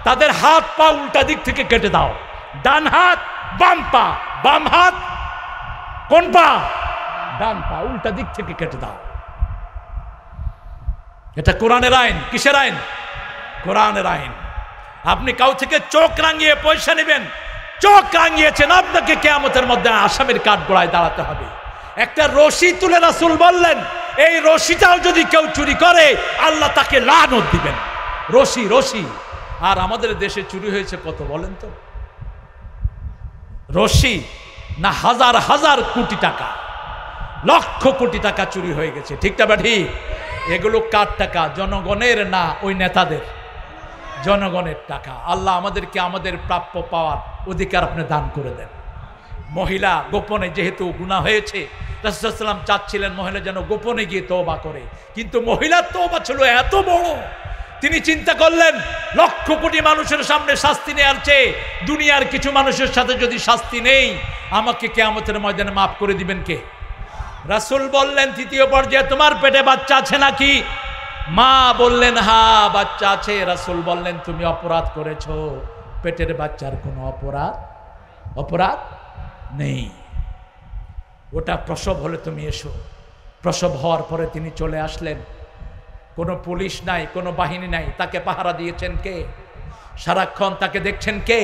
তাদের হাত পা উল্টা দিক থেকে কেটে দাও। ডান হাত বাম পা, বাম হাত কোন পা? ডান পা, উল্টা দিক থেকে কেটে দাও। এটা কোরআনের আইন। কিসের আইন? কোরআনের আইন। আপনি কাউ থেকে চোখ রাঙিয়ে পয়সা নেবেন, চোখ রাঙিয়েছেন, আপনাকে কিয়ামতের মধ্যে আসামির কাঠগড়ায় দাঁড়াতে হবে। একটা রশি তুলে রাসূল বললেন, এই রশিটাও যদি কেউ চুরি করে, আল্লাহ তাকে লানত দিবেন। রশি, রশি। আর আমাদের দেশে চুরি হয়েছে কত বলেন তো? রশি না হাজার হাজার কোটি টাকা, লক্ষ কোটি টাকা চুরি হয়ে গেছে। ঠিক না ঠিক? এগুলো কার টাকা? জনগণের না ওই নেতাদের? জনগণের টাকা। আল্লাহ আমাদেরকে আমাদের প্রাপ্য পাওয়ার অধিকার আপনি দান করে দেন। মহিলা গোপনে যেহেতু গুনাহ হয়েছে, রাসূল সাল্লাল্লাহু আলাইহি ওয়াসাল্লাম চাচ্ছিলেন মহিলা যেন গোপনে গিয়ে তওবা করে, কিন্তু মহিলার তওবা ছিল এত বড়, তিনি চিন্তা করলেন লক্ষ কোটি মানুষের সামনে শাস্তি নেওয়ার চেয়ে দুনিয়ার কিছু মানুষের সাথে যদি শাস্তি নেই, আমাকে কিয়ামতের ময়দানে মাফ করে দিবেন কে? রাসূল বললেন, তৃতীয় পর্যায়ে, তোমার পেটে বাচ্চা আছে নাকি? মা বললেন, হ্যাঁ বাচ্চা আছে। রাসূল বললেন, তুমি অপরাধ করেছো, পেটের বাচ্চার কোনো অপরাধ নেই, ওটা প্রসব হলে তুমি এসো। প্রসব হওয়ার পরে তিনি চলে আসলেন। কোনো পুলিশ নাই, কোনো বাহিনী নাই, তাকে পাহারা দিয়েছেন কে? সারাক্ষণ তাকে দেখছেন কে?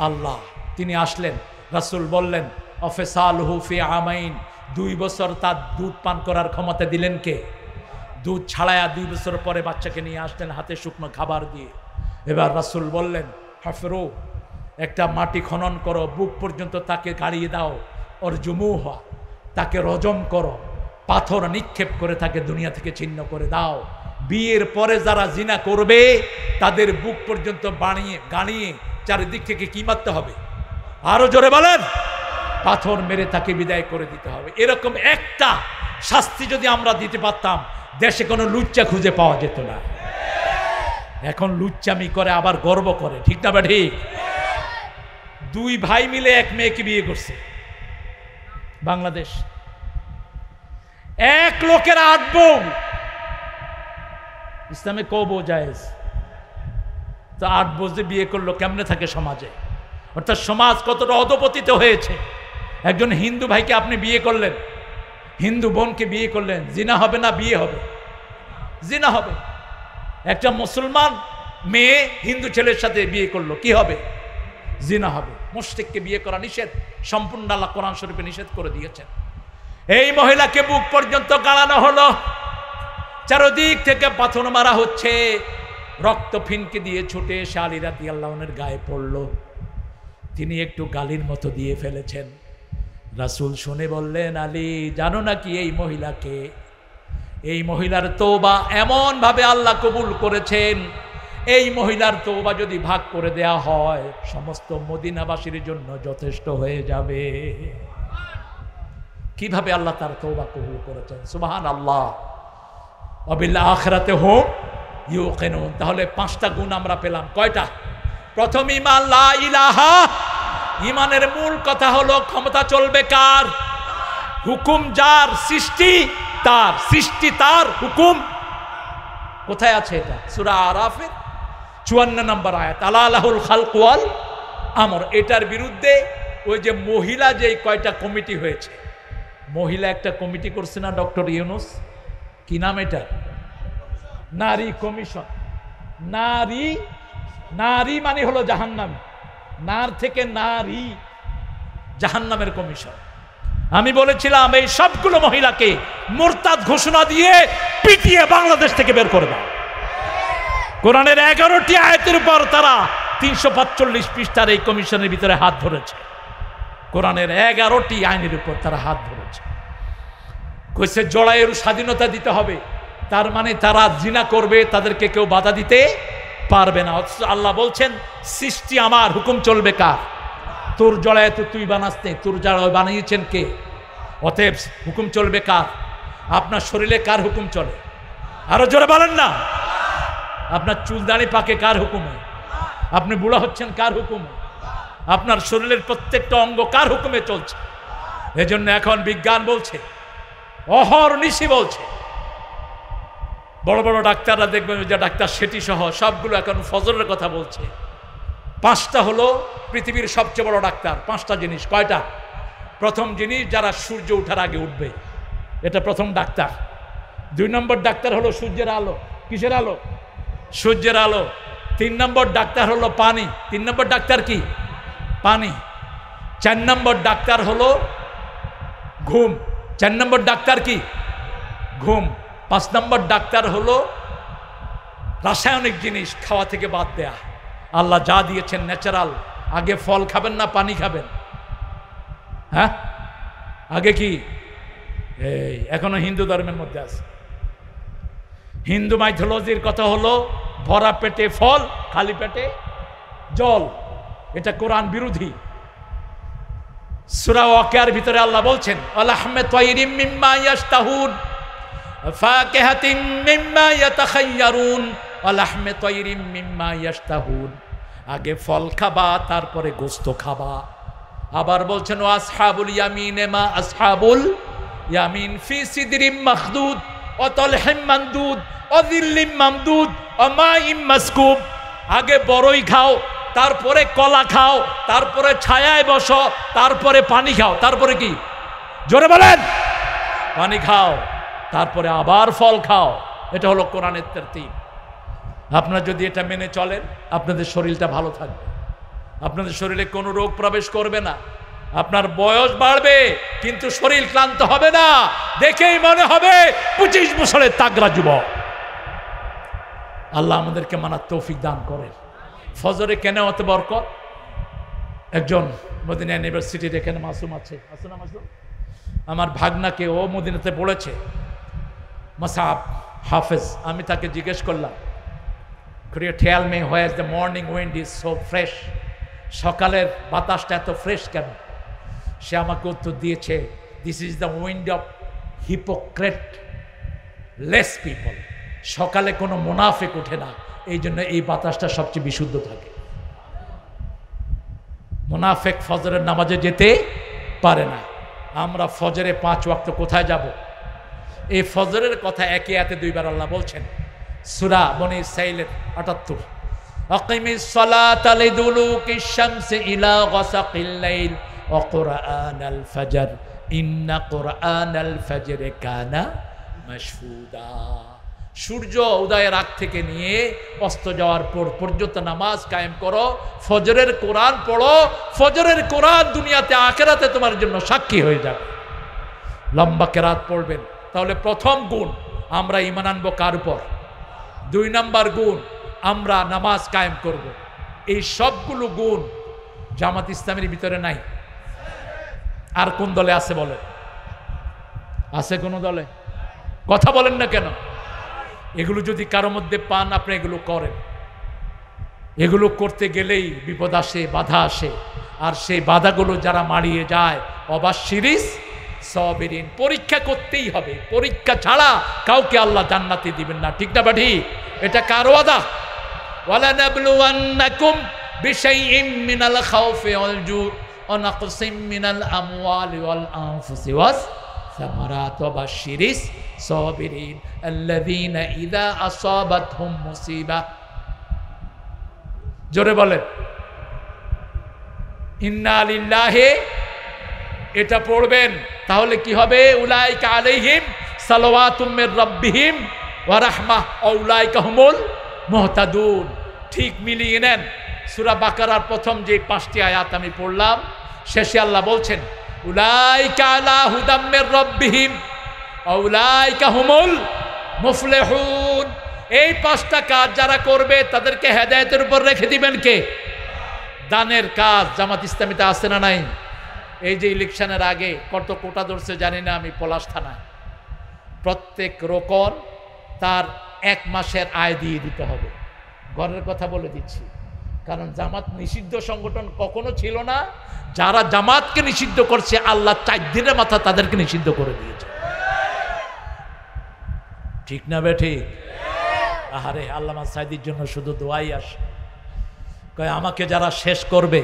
আল্লাহ। তিনি আসলেন, রাসূল বললেন, অফিসালহু ফি আমাইন, 2 বছর তার দুধ পান করার ক্ষমতা দিলেন কে? দুধ ছাড়ায়া 2 বছর পরে বাচ্চাকে নিয়ে আসলেন হাতে শুকনো খাবার দিয়ে। এবার রাসূল বললেন, হাফরু, একটা মাটি খনন করো, বুক পর্যন্ত তাকে গাড়িয়ে দাও, ওর জুমুহা, তাকে রজম করো, পাথর নিক্ষেপ করে তাকে দুনিয়া থেকে ছিন্ন করে দাও। বিয়ের পরে যারা জিনা করবে, তাদের বুক পর্যন্ত গাড়িয়ে চারিদিক থেকে কি মারতে হবে? আরো জোরে বলেন, পাথর মেরে তাকে বিদায় করে দিতে হবে। এরকম একটা শাস্তি যদি আমরা দিতে পারতাম, দেশে কোনো লুচ্চা খুঁজে পাওয়া যেত না। এখন লুচ্চামি করে, আবার গর্ব করে। ঠিক না বা ঠিক? 2 ভাই মিলে এক মেয়েকে বিয়ে করছে বাংলাদেশ। এক লোকের 8 বউ। ইসলামে ক বউ জায়েজ? তো 8 বউ যে বিয়ে করলো, কেমনে থাকে সমাজে? অর্থাৎ সমাজ কতটা অধপতিত হয়েছে। একজন হিন্দু ভাইকে আপনি বিয়ে করলেন, হিন্দু বোনকে বিয়ে করলেন, জিনা হবে না বিয়ে হবে? জিনা হবে। একটা মুসলমান মেয়ে হিন্দু ছেলের সাথে বিয়ে করলো, কি হবে? জিনা হবে। মুশরিককে বিয়ে করা নিষেধ, সম্পূর্ণ আল্লাহ কোরআন শরীফে নিষেধ করে দিয়েছেন। এই মহিলাকে বুক পর্যন্ত গাড়ানো হলো, চারদিক থেকে পাথর মারা হচ্ছে, রক্ত ফিনকে দিয়ে ছুটে এসে আলী রাদিয়াল্লাহু আনহুর গায়ে পড়ল। তিনি একটু গালির মতো দিয়ে ফেলেছেন। রাসূল শুনে বললেন, আলী, জানো নাকি এই মহিলাকে? এই মহিলার তওবা এমন ভাবে আল্লাহ কবুল করেছেন, এই মহিলার তওবা যদি ভাগ করে দেয়া হয়, সমস্ত মদিনাবাসীর জন্য যথেষ্ট হয়ে যাবে। কিভাবে আল্লাহ তার তওবা কবুল করেছেন! সুবহানাল্লাহ। ওয়াবিল আখিরাতি হুম ইউকিনুন। তাহলে 5টা গুণ আমরা পেলাম। কয়টা? প্রথম, ঈমান, লা ইলাহা। ঈমানের মূল কথা হলো ক্ষমতা চলবে কার? হুকুম যার, সৃষ্টি তার, সৃষ্টি তার, হুকুম কোথায় আছে? এটা সূরা আরাফের 54 নম্বর আয়াত, আলা লাহুল খালকু ওয়াল আমর। এটার বিরুদ্ধে ওই যে মহিলা যে কয়টা কমিটি হয়েছে, মহিলা একটা কমিটি করছে না ডক্টর ইউনূস, কি নাম এটা? নারী কমিশন। নারী, নারী মানে হলো জাহান্নাম, নার থেকে নারী, জাহান্নামের কমিশন। আমি বলেছিলাম এই সবগুলো মহিলাকে মুরতাদ ঘোষণা দিয়ে পিটিয়ে বাংলাদেশ থেকে বের করে দাও। কোরআনের 11টি আয়াতের উপর তারা 345 পৃষ্ঠার এই কমিশনের ভিতরে হাত ধরেছে। কোরআনের 11টি আইনের উপর তারা হাত ধরেছে। কইছে জড়াইয়ের স্বাধীনতা দিতে হবে, তার মানে তারা জিনা করবে, তাদেরকে কেউ বাধা দিতে পারবে না। অথচ আল্লাহ বলছেন সৃষ্টি আমার, হুকুম চলবে কার? তোর জড়ায় তো তুই বানাসতে, তোর জড়ায় বানিয়েছেন কে? অতএব হুকুম চলবে কার? আপনার শরীরে কার হুকুম চলে? আরো জোরে বলেন না। আপনার চুলদাড়ি পাকে কার হুকুমে? আপনি বুড়া হচ্ছেন কার হুকুমে? আপনার শরীরের প্রত্যেকটা অঙ্গ কার হুকুমে চলছে? এজন্য এখন বিজ্ঞান বলছে, অহর্নিশি বলছে, বড় বড় ডাক্তাররা দেখবেন যে ডাক্তার সেটি সহ সবগুলো এখন ফজরের কথা বলছে। 5টা হলো পৃথিবীর সবচেয়ে বড় ডাক্তার। 5টা জিনিস। কয়টা? প্রথম জিনিস, যারা সূর্য ওঠার আগে উঠবে, এটা প্রথম ডাক্তার। 2 নম্বর ডাক্তার হলো সূর্যের আলো। কিসের আলো? সূর্যের আলো। 3 নম্বর ডাক্তার হলো পানি। 3 নম্বর ডাক্তার কি? পানি। 4 নম্বর ডাক্তার হলো ঘুম। 4 নম্বর ডাক্তার কি? ঘুম। 5 নম্বর ডাক্তার হলো রাসায়নিক জিনিস খাওয়া থেকে বাদ দেয়া। আল্লাহ যা দিয়েছেন ন্যাচারাল। আগে ফল খাবেন না পানি খাবেন? হ্যাঁ, আগে কি? এই এখনো হিন্দু ধর্মের মধ্যে আছে। হিন্দু মাইথোলজির কথা হলো ভরা পেটে ফল, খালি পেটে জল। এটা কোরআন বিরোধী। সূরা ওয়াকিয়ার ভিতরে আল্লাহ বলছেন আলাহমে তায়রিম মিম্মা ইয়াশতাহুন ফাকিহাতিন মিম্মা ইয়াতাখায়্যারুন আলাহমে তায়রিম মিম্মা ইয়াশতাহুন। আগে ফল খাবা, তারপরে গোশত খাবা। আবার বলছেন আসহাবুল ইয়ামিনে মা আসহাবুল ইয়ামিন ফি সিদরিম মাখদুদ ওয়া তালহিম মামদুদ ওয়া যিল্লিম মামদুদ ওয়া মাইম মাসকুব। আগে বড়ই খাও, তারপরে কলা খাও, তারপরে ছায়ায় বসো, তারপরে পানি খাও, তারপরে কি? জোরে বলেন। পানি খাও, তারপরে আবার ফল খাও। এটা হলো কোরআনের তারতিব। আপনারা যদি এটা মেনে চলেন, আপনাদের শরীরটা ভালো থাকবে, আপনাদের শরীরে কোনো রোগ প্রবেশ করবে না, আপনার বয়স বাড়বে কিন্তু শরীর ক্লান্ত হবে না। দেখেই মনে হবে 25 বছরের তাগড়া যুবক। আল্লাহ আমাদেরকে মানার তৌফিক দান করেন। ফজরে কেন অত বরকত? একজন মদিনা ইউনিভার্সিটির এখানে মাসুম আছে, না মাসুম? আমার ভাগনাকে ও মদিনাতে পড়েছে, মাসাব হাফেজ। আমি তাকে জিজ্ঞেস করলাম, could you tell me where the morning wind is so fresh? সকালের বাতাসটা এত ফ্রেশ কেন? সে আমাকে উত্তর দিয়েছে, this is the wind of hypocrite less people. সকালে কোনো মুনাফিক ওঠে না, এই জন্য এই বাতাসটা সবচেয়ে বিশুদ্ধ থাকে। মুনাফিক ফজরের নামাজে যেতে পারে না। আমরা ফজরে 5 ওয়াক্ত কোথায় যাব? এই ফজরের কথা একে এতে 2 বার আল্লাহ বলছেন। সূরা বনী ইসরাঈলের 78, আকিমিস সালাতা লিদুলুকিশ শামসি ইলা গাসাকিল লাইল ওয়া কুরআনাল ফাজর ইন্না কুরআনাল ফাজরি কানা মাশহুদা। সূর্য উদয়ের আগ থেকে নিয়ে অস্ত যাওয়ার পর পর্যন্ত নামাজ কায়েম করো, ফজরের কোরআন পড়ো। ফজরের কোরআন দুনিয়াতে আখিরাতে তোমার জন্য সাক্ষী হয়ে যাবে। লম্বা কেরাত পড়বেন। তাহলে প্রথম গুণ, আমরা ঈমান আনবো কার উপর? 2 নম্বর গুণ, আমরা নামাজ কায়েম করব। এই সবগুলো গুণ জামাত ইসলামের ভিতরে নাই। আর কোন দলে আছে বলেন? আছে কোন দলে? কথা বলেন না কেন? এগুলো যদি কারো মধ্যে পান, আপনি এগুলো করেন। এগুলো করতে গেলেই বিপদ আসে, বাধা আসে। আর সেই বাধাগুলো যারা মারিয়ে যায়, অবাশশিরিস সাবিরিন। পরীক্ষা করতেই হবে, পরীক্ষা ছাড়া কাউকে আল্লাহ জান্নাতে দিবেন না। ঠিক না বাঠি? এটা কার ওয়াদা? ওয়ালানাবলুওয়ান্নাকুম বিশাইইম মিনাল খাউফি ওয়াল জু' ওয়া নাকসিম মিনাল আমওয়ালি ওয়াল আনফুসি ওয়াস সামারাত ওয়া বাশশিরিস সাবিরিন আল্লাযীনা ইযা আসাবাতহুম মুসিবা। জোরে বলেন ইন্না লিল্লাহি। এটা পড়বেন, তাহলে কি হবে? উলাইকা আলাইহিম সালাওয়াতুম মির রাব্বিহিম ওয়া রাহমাহ ওয়া উলাইকা হুমুল মুহতাদুন। ঠিক মিলিয়ে নেন। সূরা বাকারার প্রথম যে 5টি আয়াত আমি পড়লাম, শেষে আল্লাহ বলছেন উলাইকা আলা হুদাম মির রাব্বিহিম ওয়া উলাইকা হুমুল মুফলিহুন। এই পাঁচটা কাজ যারা করবে তাদেরকে হেদায়েতের উপর রেখে দিবেন কে? দানের কাজ জামাত ইসলামীতে আছে না নাই? এই যে ইলেকশনের আগে কত কোটা ধরছে জানি না আমি, পলাশ থানায় প্রত্যেক রোকন তার 1 মাসের আয় দিয়ে দিতে হবে। ঘরের কথা বলে দিচ্ছি, কারণ জামাত নিষিদ্ধ সংগঠন কখনো ছিল না। যারা জামাতকে নিষিদ্ধ করছে আল্লাহ 4 দিনের মাথা তাদেরকে নিষিদ্ধ করে দিয়েছে। ঠিক না বেঠিক? আহারে আল্লামা সাইদির জন্য শুধু দোয়াই আসে, কয় আমাকে যারা শেষ করবে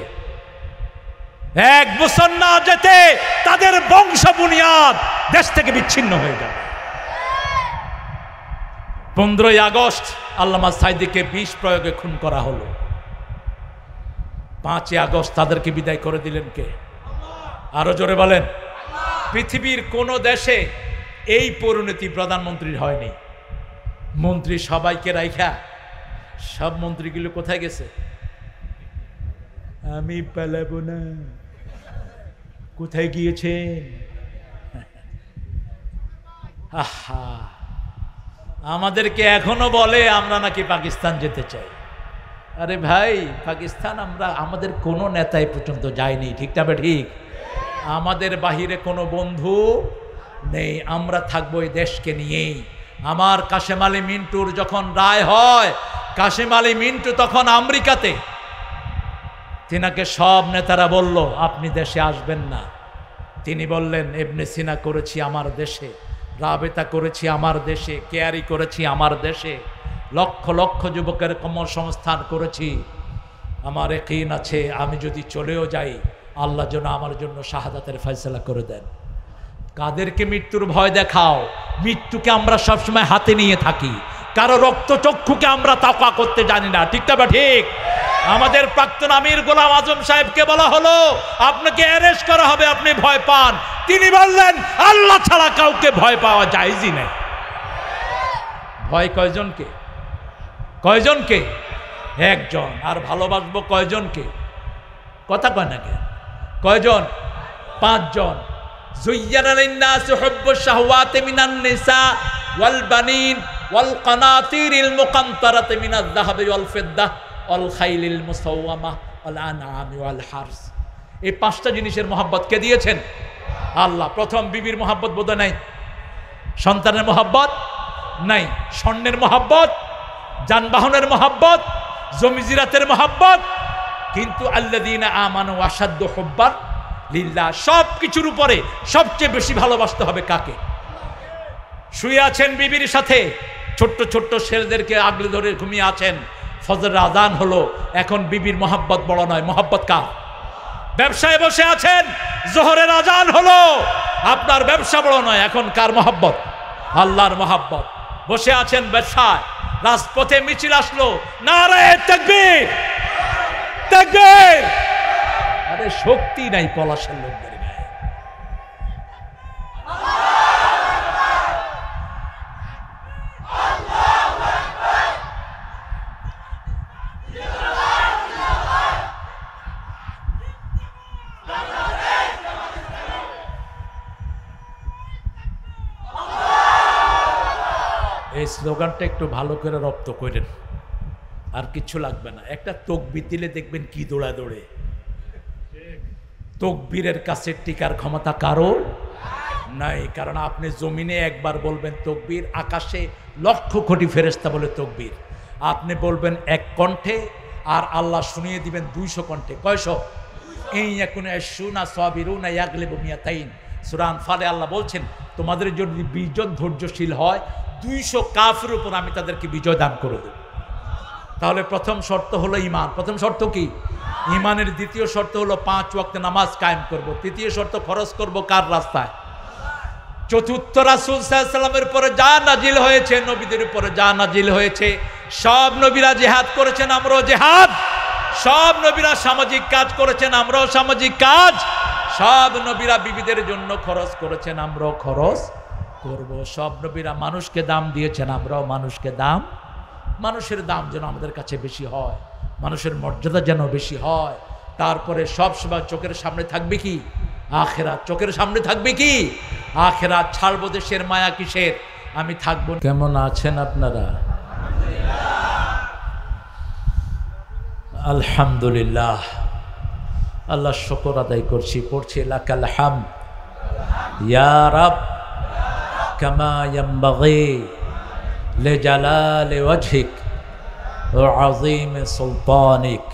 1 বছর না যেতে তাদের বংশ বুনিয়াদ দেশ থেকে বিচ্ছিন্ন হয়ে যাবে। 15ই আগস্ট আল্লামা সাইদিকে বিষ প্রয়োগে খুন করা হলো। 5ই আগস্ট তাদেরকে বিদায় করে দিলেন কে? আরো জোরে বলেন। পৃথিবীর কোন দেশে এই পরিণতি প্রধানমন্ত্রীর হয়নি। মন্ত্রী সবাইকে রাইখা সব মন্ত্রীগুলো কোথায় গেছে? আমি পালাবো না। কোথায় গিয়েছেন? আহা, আমাদেরকে এখনো বলে আমরা নাকি পাকিস্তান যেতে চাই। আরে ভাই, পাকিস্তান আমরা আমাদের কোনো নেতাই পর্যন্ত যায়নি। ঠিক না ঠিক? আমাদের বাহিরে কোনো বন্ধু নেই, আমরা থাকবো এই দেশকে নিয়েই। আমার কাশেম আলী মিন্টুর যখন রায় হয়, কাশেম আলী মিন্টু তখন আমেরিকাতে, তিনাকে সব নেতারা বলল আপনি দেশে আসবেন না। তিনি বললেন ইবনে সিনা করেছি আমার দেশে, রাবেতা করেছি আমার দেশে, কেয়ারি করেছি আমার দেশে, লক্ষ লক্ষ যুবকের কর্মসংস্থান করেছি। আমার ইয়াকিন আছে আমি যদি চলেও যাই আল্লাহ যেন আমার জন্য শাহাদাতের ফয়সালা করে দেন। কাদেরকে মৃত্যুর ভয় দেখাও? মৃত্যুকে আমরা সবসময় হাতে নিয়ে থাকি, কারো রক্তচক্ষুকে আমরা তাকা করতে জানি না। ঠিক না ঠিক? আমাদের প্রাক্তন আমির গোলাম আজম সাহেবকে বলা হলো আপনাকে অ্যারেস্ট করা হবে, আপনি ভয় পান। তিনি বললেন আল্লাহ ছাড়া কাউকে ভয় পাওয়া জায়েজই নেই। ভয় কয়জনকে? কয়জনকে? একজন। আর ভালোবাসবো কয়জনকে? কথা কয় না কেন? কয়জন? 5 জন। যুয়্যানা লিন-নাসি হুব্বুশ শাহওয়াতি মিনান নিসা ওয়াল বানিন ওয়াল কানাতিরিল মুকান্তারাতি মিনাজ যাহাবি ওয়াল ফিদ্দা ওয়াল খাইলিল মুসাওয়ামা ওয়াল আনআমি ওয়াল হারস। এই 5টা জিনিসের মহব্বত কে দিয়েছেন? আল্লাহ। প্রথম বিবির মহব্বত বোধ নাই, সন্তানের মহব্বত নাই, স্বর্ণের মহব্বত, যানবাহনের মহব্বত, জমি জিরাতের মহব্বত, কিন্তু আল্লাযীনা আমানু আশাদ্দু হুব্বান লিল্লাহ। সব কিছুর উপরে সবচেয়ে বেশি ভালোবাসতে হবে কাকে? শুয়ে আছেন বিবির সাথে, ছোট্ট ছোট্ট ছেলেদেরকে আগলে ধরে ঘুমিয়ে আছেন, ফজরের আজান হলো, এখন বিবির মহব্বত বড় নয়, মহব্বত কার? ব্যবসায় বসে আছেন, জোহরের আজান হলো, আপনার ব্যবসা বড় নয়, এখন কার মহব্বত? আল্লাহর মহব্বত। বসে আছেন ব্যবসায়, রাজপথে মিছিল আসলো, নারায়ে তাকবীর তাকবীর। আরে শক্তি নাই পলাশের লোকদের গায়ে। এই স্লোগানটা একটু ভালো করে রপ্ত করেন, আর কিছু লাগবে না। একটা তকবীর দিলে দেখবেন কি দৌড়া দৌড়ে। তকবীরের কাছে টিকার ক্ষমতা কারো নাই, কারণ আপনি জমিনে একবার বলবেন তকবীর, আকাশে লক্ষ কোটি ফেরেশতা বলে তকবীর। আপনি বলবেন 1 কণ্ঠে, আর আল্লাহ শুনিয়ে দিবেন 200 কণ্ঠে। কয়শো? এই এখন শুনা সাবিরুনা ইয়াগলিবু মিয়াতাইন। সূরা আনফালে আল্লাহ বলছেন তোমাদের যদি 20 জন ধৈর্যশীল হয়, 200 কাফের উপর আমি তাদেরকে বিজয় দান করে দেব। তাহলে প্রথম শর্ত হলো ঈমান। প্রথম শর্ত কি? ঈমানের। দ্বিতীয় শর্ত হলো 5 ওয়াক্ত নামাজ কায়েম করব। তৃতীয় শর্ত খরচ করব কার রাস্তায়? চতুর্থ রাসূল সাল্লাল্লাহু আলাইহি ওয়াসাল্লামের উপরে যা নাজিল হয়েছে, নবীদের উপরে যা নাজিল হয়েছে, সব নবীরা জিহাদ করেছেন, আমরাও জিহাদ। সব নবীরা সামাজিক কাজ করেছেন, আমরাও সামাজিক কাজ। সব নবীরা বিবিদের জন্য খরচ করেছেন, আমরাও খরচ করব। সব নবীরা মানুষকে দাম দিয়েছেন, আমরাও মানুষকে দাম। মানুষের দাম যেন আমাদের কাছে বেশি হয়, মানুষের মর্যাদা যেন বেশি হয়। তারপরে সব সময় চোখের সামনে থাকবে কি? আখিরাত চোখের সামনে থাকবে কি? আখিরাত ছাড়বো দেশের মায়া কিসের, আমি থাকবো। কেমন আছেন আপনারা? আলহামদুলিল্লাহ, আল্লাহ শুকর আদায় করছি, পড়ছি লাকাল হামদ ইয়া রাব কামা ইয়ানবাগি লিজালালি ওয়াজহিক ওয়া আযীম সুলতানিক।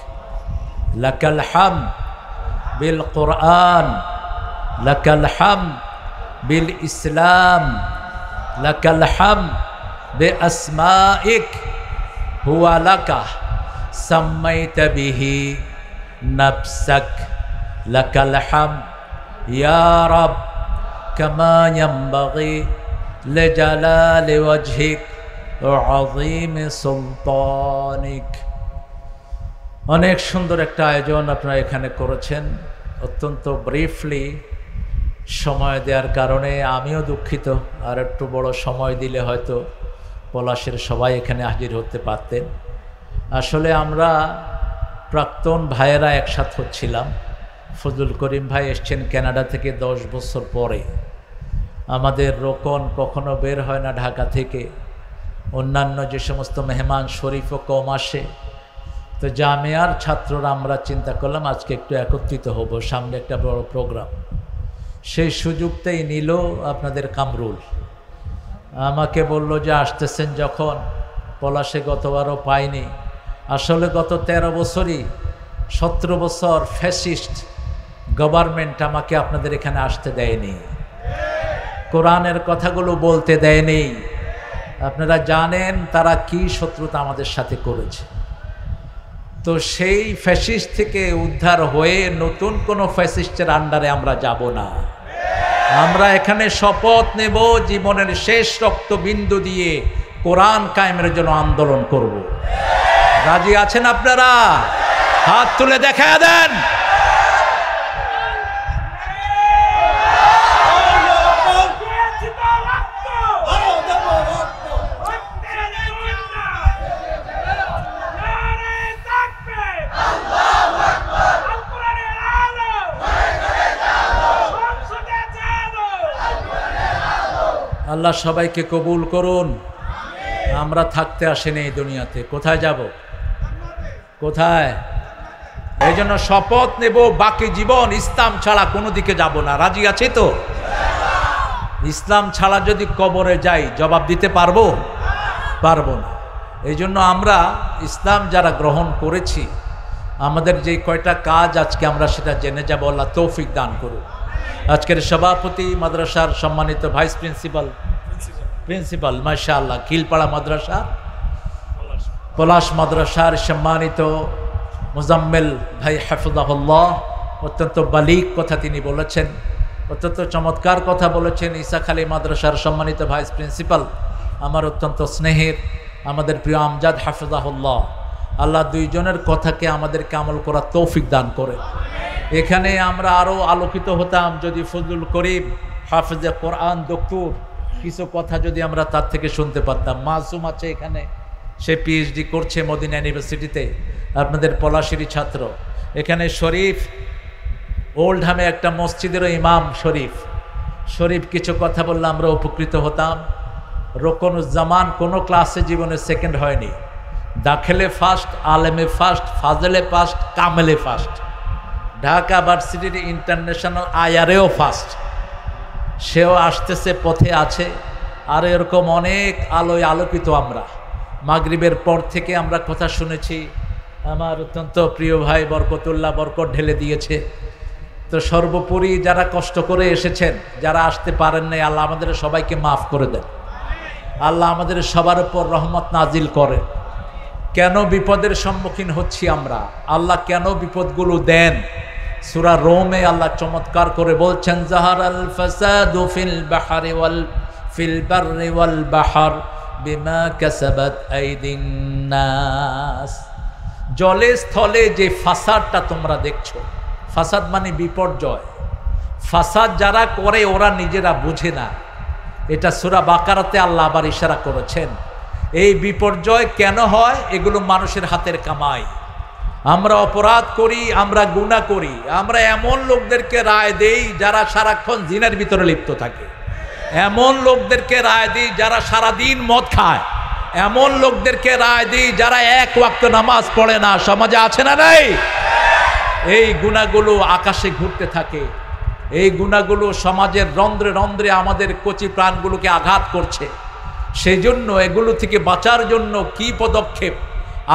লাকাল হামদ বিল কুরআন, লাকাল হামদ বিল ইসলাম, লাকাল হামদ বিআসমাইক হুয়া লাকা সাম্মাইতা বিহি নাফসাক। লাকাল হামদ ইয়া রাব কামা ইয়ানবাগি লিজালালি ওয়াজহিক ওয়া আযীম সুলতানিক। অনেক সুন্দর একটা আয়োজন আপনারা এখানে করেছেন। অত্যন্ত ব্রিফলি সময় দেওয়ার কারণে আমিও দুঃখিত। আর একটু বড় সময় দিলে হয়তো পলাশের সবাই এখানে হাজির হতে পারতেন। আসলে আমরা প্রাক্তন ভাইয়েরা একসাথ হচ্ছিলাম। ফজলুল করিম ভাই এসছেন কানাডা থেকে 10 বছর পরে। আমাদের রোকন কখনো বের হয় না ঢাকা থেকে। অন্যান্য যে সমস্ত মেহমান শরীফও কম আসে। তো জামিয়ার ছাত্ররা আমরা চিন্তা করলাম আজকে একটু একত্রিত হব, সামনে একটা বড় প্রোগ্রাম। সেই সুযোগটাই নিল আপনাদের কামরুল। আমাকে বলল যে আসতেছেন যখন, পলাশে গতবারও পাইনি। আসলে গত 13 বছরই 17 বছর ফ্যাসিস্ট গভর্নমেন্ট আমাকে আপনাদের এখানে আসতে দেয়নি, কোরআনের কথাগুলো বলতে দেয়নি। আপনারা জানেন তারা কি শত্রুতা আমাদের সাথে করেছে। তো সেই ফ্যাসিস্ট থেকে উদ্ধার হয়ে নতুন কোনো ফ্যাসিস্টের আন্ডারে আমরা যাব না। আমরা এখানে শপথ নেব জীবনের শেষ রক্তবিন্দু দিয়ে কোরআন কায়েমের জন্য আন্দোলন করব। রাজি আছেন আপনারা? হাত তুলে দেখা দেন। আল্লাহ সবাইকে কবুল করুন। আমরা থাকতে আসেনি এই দুনিয়াতে, কোথায় যাব? কোথায়? এই জন্য শপথ নেব বাকি জীবন ইসলাম ছাড়া কোনো দিকে যাব না। রাজি আছে তো? ইসলাম ছাড়া যদি কবরে যাই জবাব দিতে পারবো? পারবো না। এই জন্য আমরা ইসলাম যারা গ্রহণ করেছি আমাদের যে কয়টা কাজ আজকে আমরা সেটা জেনে যাব। আল্লাহ তৌফিক দান করুন। আজকের সভাপতি মাদ্রাসার সম্মানিত ভাইস প্রিন্সিপাল মাশাআল্লাহ খিলপাড়া মাদ্রাসা পলাশ মাদ্রাসার সম্মানিত মুজাম্মেল ভাই হাফিজাহুল্লাহ, অত্যন্ত বালিক কথা তিনি বলেছেন, অত্যন্ত চমৎকার কথা বলেছেন। ঈসাখালী মাদ্রাসার সম্মানিত ভাইস প্রিন্সিপাল আমার অত্যন্ত স্নেহের আমাদের প্রিয় আমজাদ হাফিজাহুল্লাহ। আল্লাহ দুইজনের কথাকে আমাদেরকে আমল করার তৌফিক দান করে। এখানে আমরা আরও আলোকিত হতাম যদি ফজলুল করিম হাফেজে কোরআন দক্তুর কিছু কথা যদি আমরা তার থেকে শুনতে পারতাম। মাসুম আছে এখানে, সে পিএইচডি করছে মদিনা ইউনিভার্সিটিতে, আপনাদের পলাশিরি ছাত্র। এখানে শরীফ ওল্ডহামে একটা মসজিদেরও ইমাম শরীফ কিছু কথা বললে আমরা উপকৃত হতাম। রোকনুজ্জামান কোনো ক্লাসে জীবনে সেকেন্ড হয়নি, দাখেলে ফার্স্ট, আলেমে ফার্স্ট, ফাজলে ফার্স্ট, কামেলে ফার্স্ট, ঢাকা ভার্সিটির ইন্টারন্যাশনাল আয়ারেও ফার্স্ট। সেও আসতেছে, পথে আছে। আর এরকম অনেক আলোয় আলোকিত আমরা মাগরিবের পর থেকে আমরা কথা শুনেছি। আমার অত্যন্ত প্রিয় ভাই বরকতুল্লাহ বরকত ঢেলে দিয়েছে। তো সর্বোপরি যারা কষ্ট করে এসেছেন, যারা আসতে পারেন নাই, আল্লাহ আমাদের সবাইকে মাফ করে দেন। আল্লাহ আমাদের সবার উপর রহমত নাজিল করেন। কেন বিপদের সম্মুখীন হচ্ছি আমরা, আল্লাহ কেন বিপদগুলো দেন, সূরা রোমে আল্লাহ চমৎকার করে বলছেন, জাহারাল ফাসাদু ফিল বাররি ওয়াল বাহর বিমা কাসাবাত আইদিন নাস। জলে স্থলে যে ফাসাদটা তোমরা দেখছো, ফাসাদ মানে বিপর্যয়। ফাসাদ যারা করে ওরা নিজেরা বুঝে না। এটা সূরা বাকারাতে আল্লাহ আবার ইশারা করেছেন। এই বিপর্যয় কেন হয়? এগুলো মানুষের হাতের কামাই। আমরা অপরাধ করি, আমরা গুনাহ করি, আমরা এমন লোকদেরকে রায় দেই যারা সারাক্ষণ জিনের ভিতরে লিপ্ত থাকে, এমন লোকদেরকে রায় দিই যারা সারাদিন মদ খায়, এমন লোকদেরকে রায় দিই যারা এক ওয়াক্ত নামাজ পড়ে না। সমাজে আছে না নাই? এই গুনাহগুলো আকাশে ঘুরতে থাকে, এই গুনাহগুলো সমাজের রন্ধ্রে রন্ধ্রে আমাদের কচি প্রাণগুলোকে আঘাত করছে। সেই জন্য এগুলো থেকে বাঁচার জন্য কি পদক্ষেপ,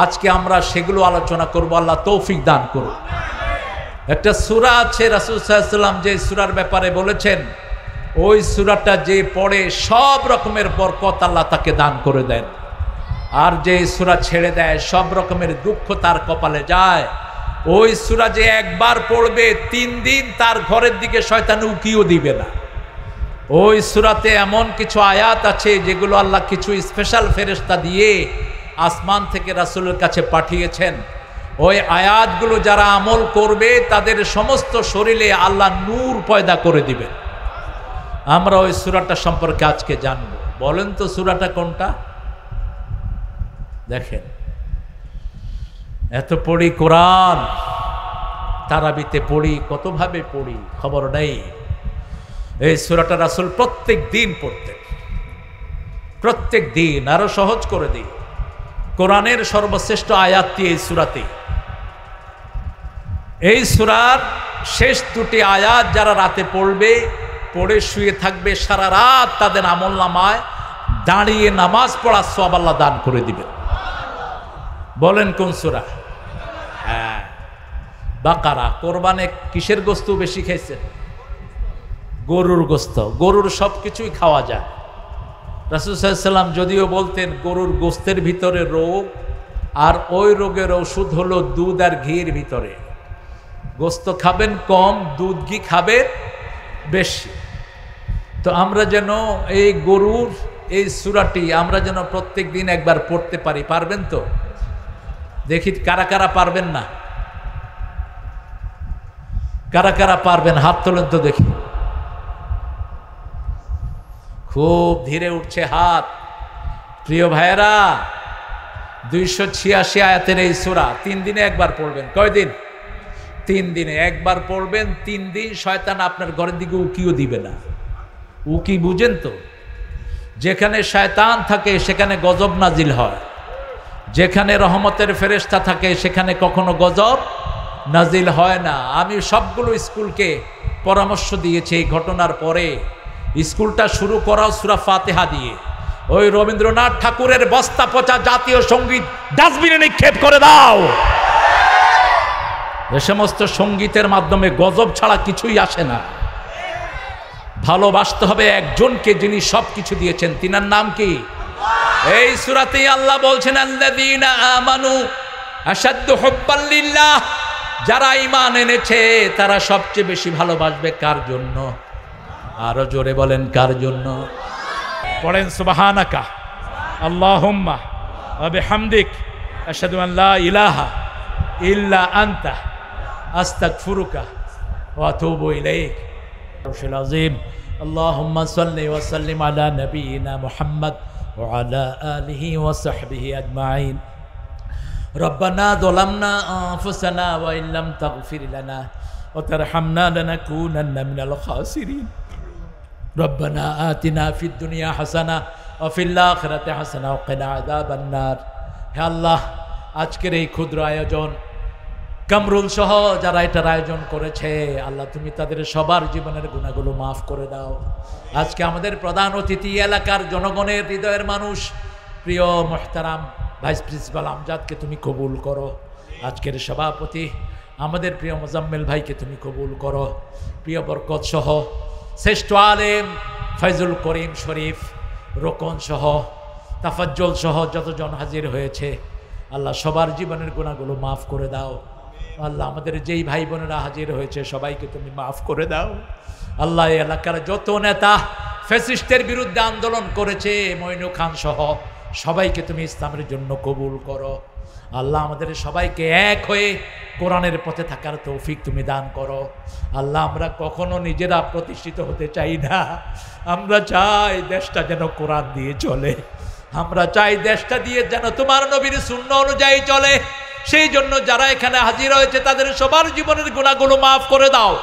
আজকে আমরা সেগুলো আলোচনা করব। আল্লাহ তৌফিক দান করুন। একটা সূরা আছে রাসূল সাল্লাল্লাহু আলাইহি ওয়াসাল্লাম যে সূরার ব্যাপারে বলেছেন, ওই সূরাটা যে পড়ে সব রকমের বরকত আল্লাহ তাকে দান করে দেন, আর যে সূরা ছেড়ে দেয় সব রকমের দুঃখ তার কপালে যায়। ওই সূরা যে একবার পড়বে 3 দিন তার ঘরের দিকে শয়তান উকিও দিবে না। ওই সূরাতে এমন কিছু আয়াত আছে যেগুলো আল্লাহ কিছু স্পেশাল ফেরেশতা দিয়ে আসমান থেকে রাসূলের কাছে পাঠিয়েছেন। ওই আয়াতগুলো যারা আমল করবে তাদের সমস্ত শরীরে আল্লাহ নূর পয়দা করে দিবেন। আমরা ওই সূরাটা সম্পর্কে আজকে জানব। বলেন তো সূরাটা কোনটা? দেখেন, এত পড়ি কোরআন, তারাবিতে পড়ি, কতভাবে পড়ি খবর নেই। এই সূরাটা রাসূল প্রত্যেক দিন পড়তেন, প্রত্যেক দিন। আরো সহজ করে দিই, কোরআনের সর্বশ্রেষ্ঠ আয়াতটি এই সূরাতে। এই সূরার শেষ 2টি আয়াত যারা রাতে পড়বে, পড়ে শুয়ে থাকবে, সারা রাত তাদের আমলনামায় দাঁড়িয়ে নামাজ পড়ার সওয়াব আল্লাহ দান করে দিবেন। বলেন কোন সূরা? হ্যাঁ, বাকারা। কোরবানে কিসের গোস্ত বেশি খাইছেন? গরুর গোস্ত। গরুর সব কিছুই খাওয়া যায়। রাসূল সাল্লাল্লাহু আলাইহি ওয়াসাল্লাম যদিও বলতেন গরুর গোস্তের ভিতরে রোগ, আর ওই রোগের ওষুধ হলো দুধ আর ঘির ভিতরে। গোস্ত খাবেন কম, দুধ ঘি খাবেন বেশি। তো আমরা যেন এই গরুর এই সূরাটি আমরা যেন প্রত্যেক দিন একবার পড়তে পারি। পারবেন তো? দেখি কারা কারা পারবেন না, কারা কারা পারবেন হাত তোলেন তো দেখি। খুব ধীরে উঠছে হাত। প্রিয় ভাইয়েরা, 286 আয়াতের এই সূরা 3 দিনে একবার পড়বেন। কয়দিন? 3 দিনে একবার পড়বেন। 3 দিন শয়তান আপনার ঘরের দিকে উকিও দিবে না। উকি বুঝেন তো? যেখানে শয়তান থাকে সেখানে গজব নাজিল হয়, যেখানে রহমতের ফেরেশতা থাকে সেখানে কখনো গজব নাজিল হয় না। আমি সবগুলো স্কুলকে পরামর্শ দিয়েছি এই ঘটনার পরে, স্কুলটা শুরু করাও সূরা ফাতিহা দিয়ে। ওই রবীন্দ্রনাথ ঠাকুরের বস্তা পচা জাতীয় সঙ্গীত ডাস্টবিনে নিক্ষেপ করে দাও। এ সমস্ত সঙ্গীতের মাধ্যমে গজব ছাড়া কিছুই আসে না। ভালোবাসতে হবে একজনকে যিনি সব কিছু দিয়েছেন। তিনার নাম কি? এই সূরাতেই আল্লাহ বলছেন, আল্লাযীনা আমানু আশাদ্দু হুব্বান লিল্লাহ। যারা ঈমান এনেছে তারা সবচেয়ে বেশি ভালোবাসবে কার জন্য? আরো জোরে বলেন, কার জন্য? পড়েন সুবহানাকা আল্লাহুম্মা ওয়া বিহামদিক আশহাদু আন লা ইলাহা ইল্লা আনতা আস্তাগফিরুকা ওয়া আতুবু ইলাইক। আরশুল আযীম। আল্লাহুম্মা সাল্লি ওয়া সাল্লিম আলা নাবিয়িনা মুহাম্মদ ওয়া আলা আলিহি ওয়া সাহবিহি আজমাইন। রব্বানা যালামনা আনফুসানা ওয়া ইল্লাম তাগফির লানা ওয়া তারহামনা লানাকুনান্না মিনাল খাসিরিন। রব্বানা আতিনা ফিদ দুনিয়া হাসানা ওয়া ফিল আখিরাতি হাসানা ওয়া কিনা আযাবান নার। হে আল্লাহ, আজকের এই ক্ষুদ্র আয়োজন কামরুল সহ যারা এটার আয়োজন করেছে, আল্লাহ তুমি তাদের সবার জীবনের গুনাহগুলো মাফ করে দাও। আজকে আমাদের প্রধান অতিথি এলাকার জনগণের হৃদয়ের মানুষ প্রিয় মুহতারাম ভাইস প্রিন্সিপাল আমজাদকে তুমি কবুল করো। আজকের সভাপতি আমাদের প্রিয় মোজাম্মেল ভাইকে তুমি কবুল করো। প্রিয় বরকত সহ শ্রেষ্ঠ আলেম ফয়জুল করিম শরীফ, রোকন সহ তাফাজ্জল সহ যতজন হাজির হয়েছে, আল্লাহ সবার জীবনের গুনাহগুলো মাফ করে দাও। আল্লাহ আমাদের যেই ভাই বোনেরা হাজির হয়েছে সবাইকে তুমি মাফ করে দাও। আল্লাহ এলাকার যত নেতা ফ্যাসিস্টের বিরুদ্ধে আন্দোলন করেছে, মইনু খান সহ সবাইকে তুমি ইসলামের জন্য কবুল করো। আল্লাহ আমাদের সবাইকে এক হয়ে কোরআনের পথে থাকার তৌফিক তুমি দান করো। আল্লাহ আমরা কখনো নিজেরা প্রতিষ্ঠিত হতে চাই না, আমরা চাই দেশটা যেন কোরআন দিয়ে চলে, আমরা চাই দেশটা দিয়ে যেন তোমার নবীর সুন্নাহ অনুযায়ী চলে। সেই জন্য যারা এখানে হাজির হয়েছে তাদের সবার জীবনের গুনাহগুলো মাফ করে দাও।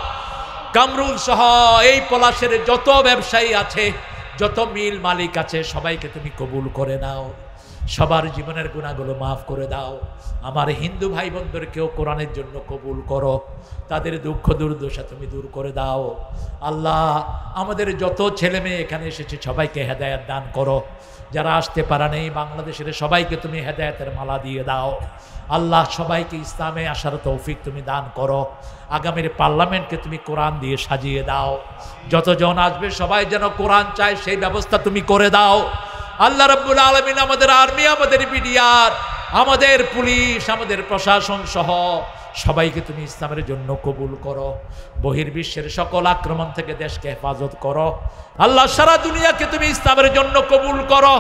কামরুল সহ এই পলাশের যত ব্যবসায়ী আছে, যত মিল মালিক আছে, সবাইকে তুমি কবুল করে নাও, সবার জীবনের গুনাহগুলো মাফ করে দাও। আমার হিন্দু ভাই বোনদেরকেও কোরআনের জন্য কবুল করো, তাদের দুঃখ দুর্দশা তুমি দূর করে দাও। আল্লাহ, আমাদের যত ছেলে মেয়ে এখানে এসেছে সবাইকে হেদায়েত দান করো। যারা আসতে পারা নেই বাংলাদেশের সবাইকে তুমি হেদায়েতের মালা দিয়ে দাও। আল্লাহ, সবাইকে ইসলামে আসার তৌফিক তুমি দান করো। আগামীর পার্লামেন্টকে তুমি কোরআন দিয়ে সাজিয়ে দাও। যতজন আসবে সবাই যেন কোরআন চায় সেই ব্যবস্থা তুমি করে দাও। আল্লাহ রাব্বুল আলামিন আমাদের আর্মি, আমাদের বিডিআর, আমাদের পুলিশ, আমাদের প্রশাসন সহ সবাইকে তুমি ইসলামের জন্য কবুল করো। বহির্বিশ্বের সকল আক্রমণ থেকে দেশকে হেফাজত করো। আল্লাহ, সারা দুনিয়াকে তুমি ইসলামের জন্য কবুল করো।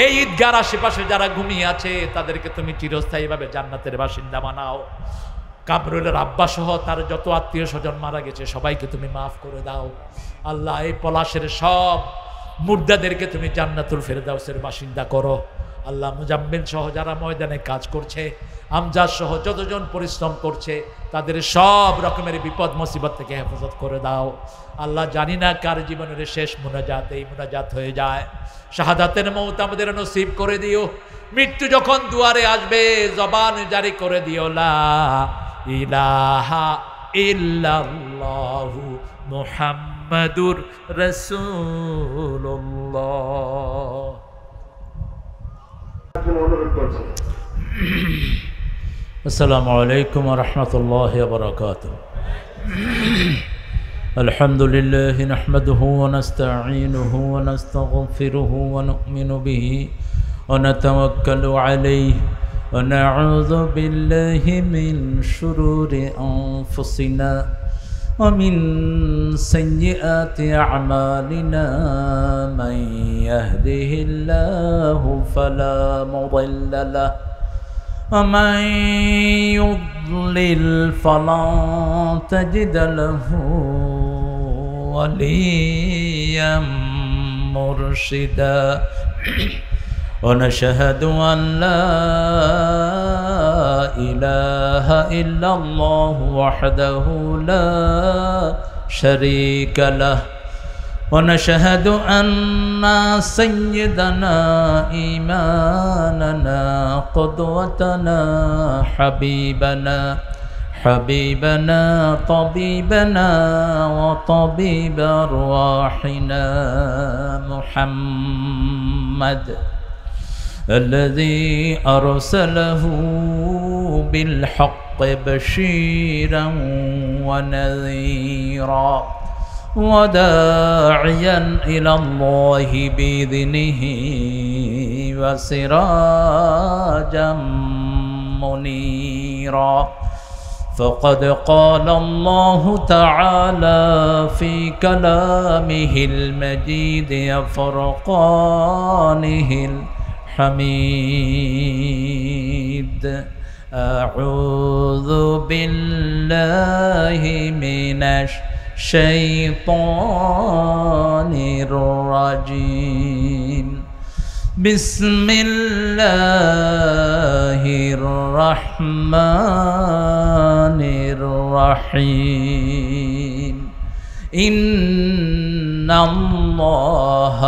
এই ঈদগার আশেপাশে যারা ঘুমিয়ে আছে তাদেরকে তুমি চিরস্থায়ীভাবে জান্নাতের বাসিন্দা বানাও। কামরুলের আব্বা সহ তার যত আত্মীয় স্বজন মারা গেছে সবাইকে তুমি মাফ করে দাও। আল্লাহ, এই পলাশের সব মুর্দাদেরকে তুমি জান্নাতুল ফেরদাউসের বাসিন্দা করো। আল্লাহ, মুজাম্মিল সহ যারা ময়দানে কাজ করছে, আমজাদ সহ যতজন পরিশ্রম করছে, তাদের সব রকমের বিপদ মুসিবত থেকে হেফাজত করে দাও। আল্লাহ, জানি না কার জীবনের শেষ মুনাজাত এই মুনাজাত হয়ে যায়। শাহাদাতের মওত আমাদের নসিব করে দিও। মৃত্যু যখন দুয়ারে আসবে জবান জারি করে দিও, লা ইলাহা ইল্লাল্লাহু মুহাম্মাদুর রাসূলুল্লাহ। আসসালামু আলাইকুম ওয়া রাহমাতুল্লাহি ওয়া বারাকাতুহু। আলহামদুলিল্লাহি নাহমাদুহু ওয়া নাস্তাঈনুহু ওয়া নাস্তাগফিরুহু ওয়া নু'মিনু বিহি ওয়া নাতাওয়াক্কালু আলাইহি ওয়া নাউযু বিল্লাহি মিন শুরুরি আনফুসিনা ওয়া মিন সাইয়্যাতি আ'মালিনা মান ইয়াহদিহিল্লাহু ফালা মুদিল্লা লাহু ওয়া মান ইউদ্লিল ফালা তাজিদ লাহু ওয়ালিয়্যাম মুরশিদা। ونشهد أن لا إله إلا الله وحده لا شريك له ونشهد أن سيدنا إمامنا قدوتنا حبيبنا طبيبنا وطبيب أرواحنا محمد الذي أرسله بالحق بشيرا ونذيرا وداعيا إلى الله بإذنه وسراجا منيرا. فقد قال الله تعالى في كلامه المجيد وفرقانه الحميد. أعوذ بالله من الشيطان الرجيم. بسم الله الرحمن الرحيم. إن الله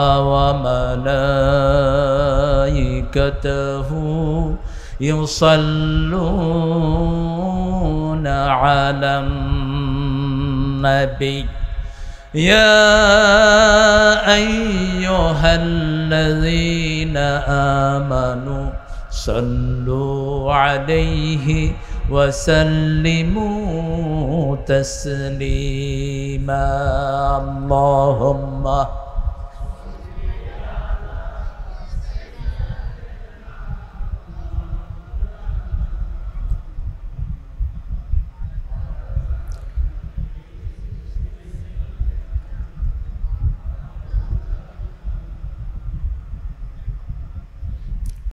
وملائكته يصلون على النبي يا أيها الذين آمنوا صلوا عليه وسلموا تسليما. اللهم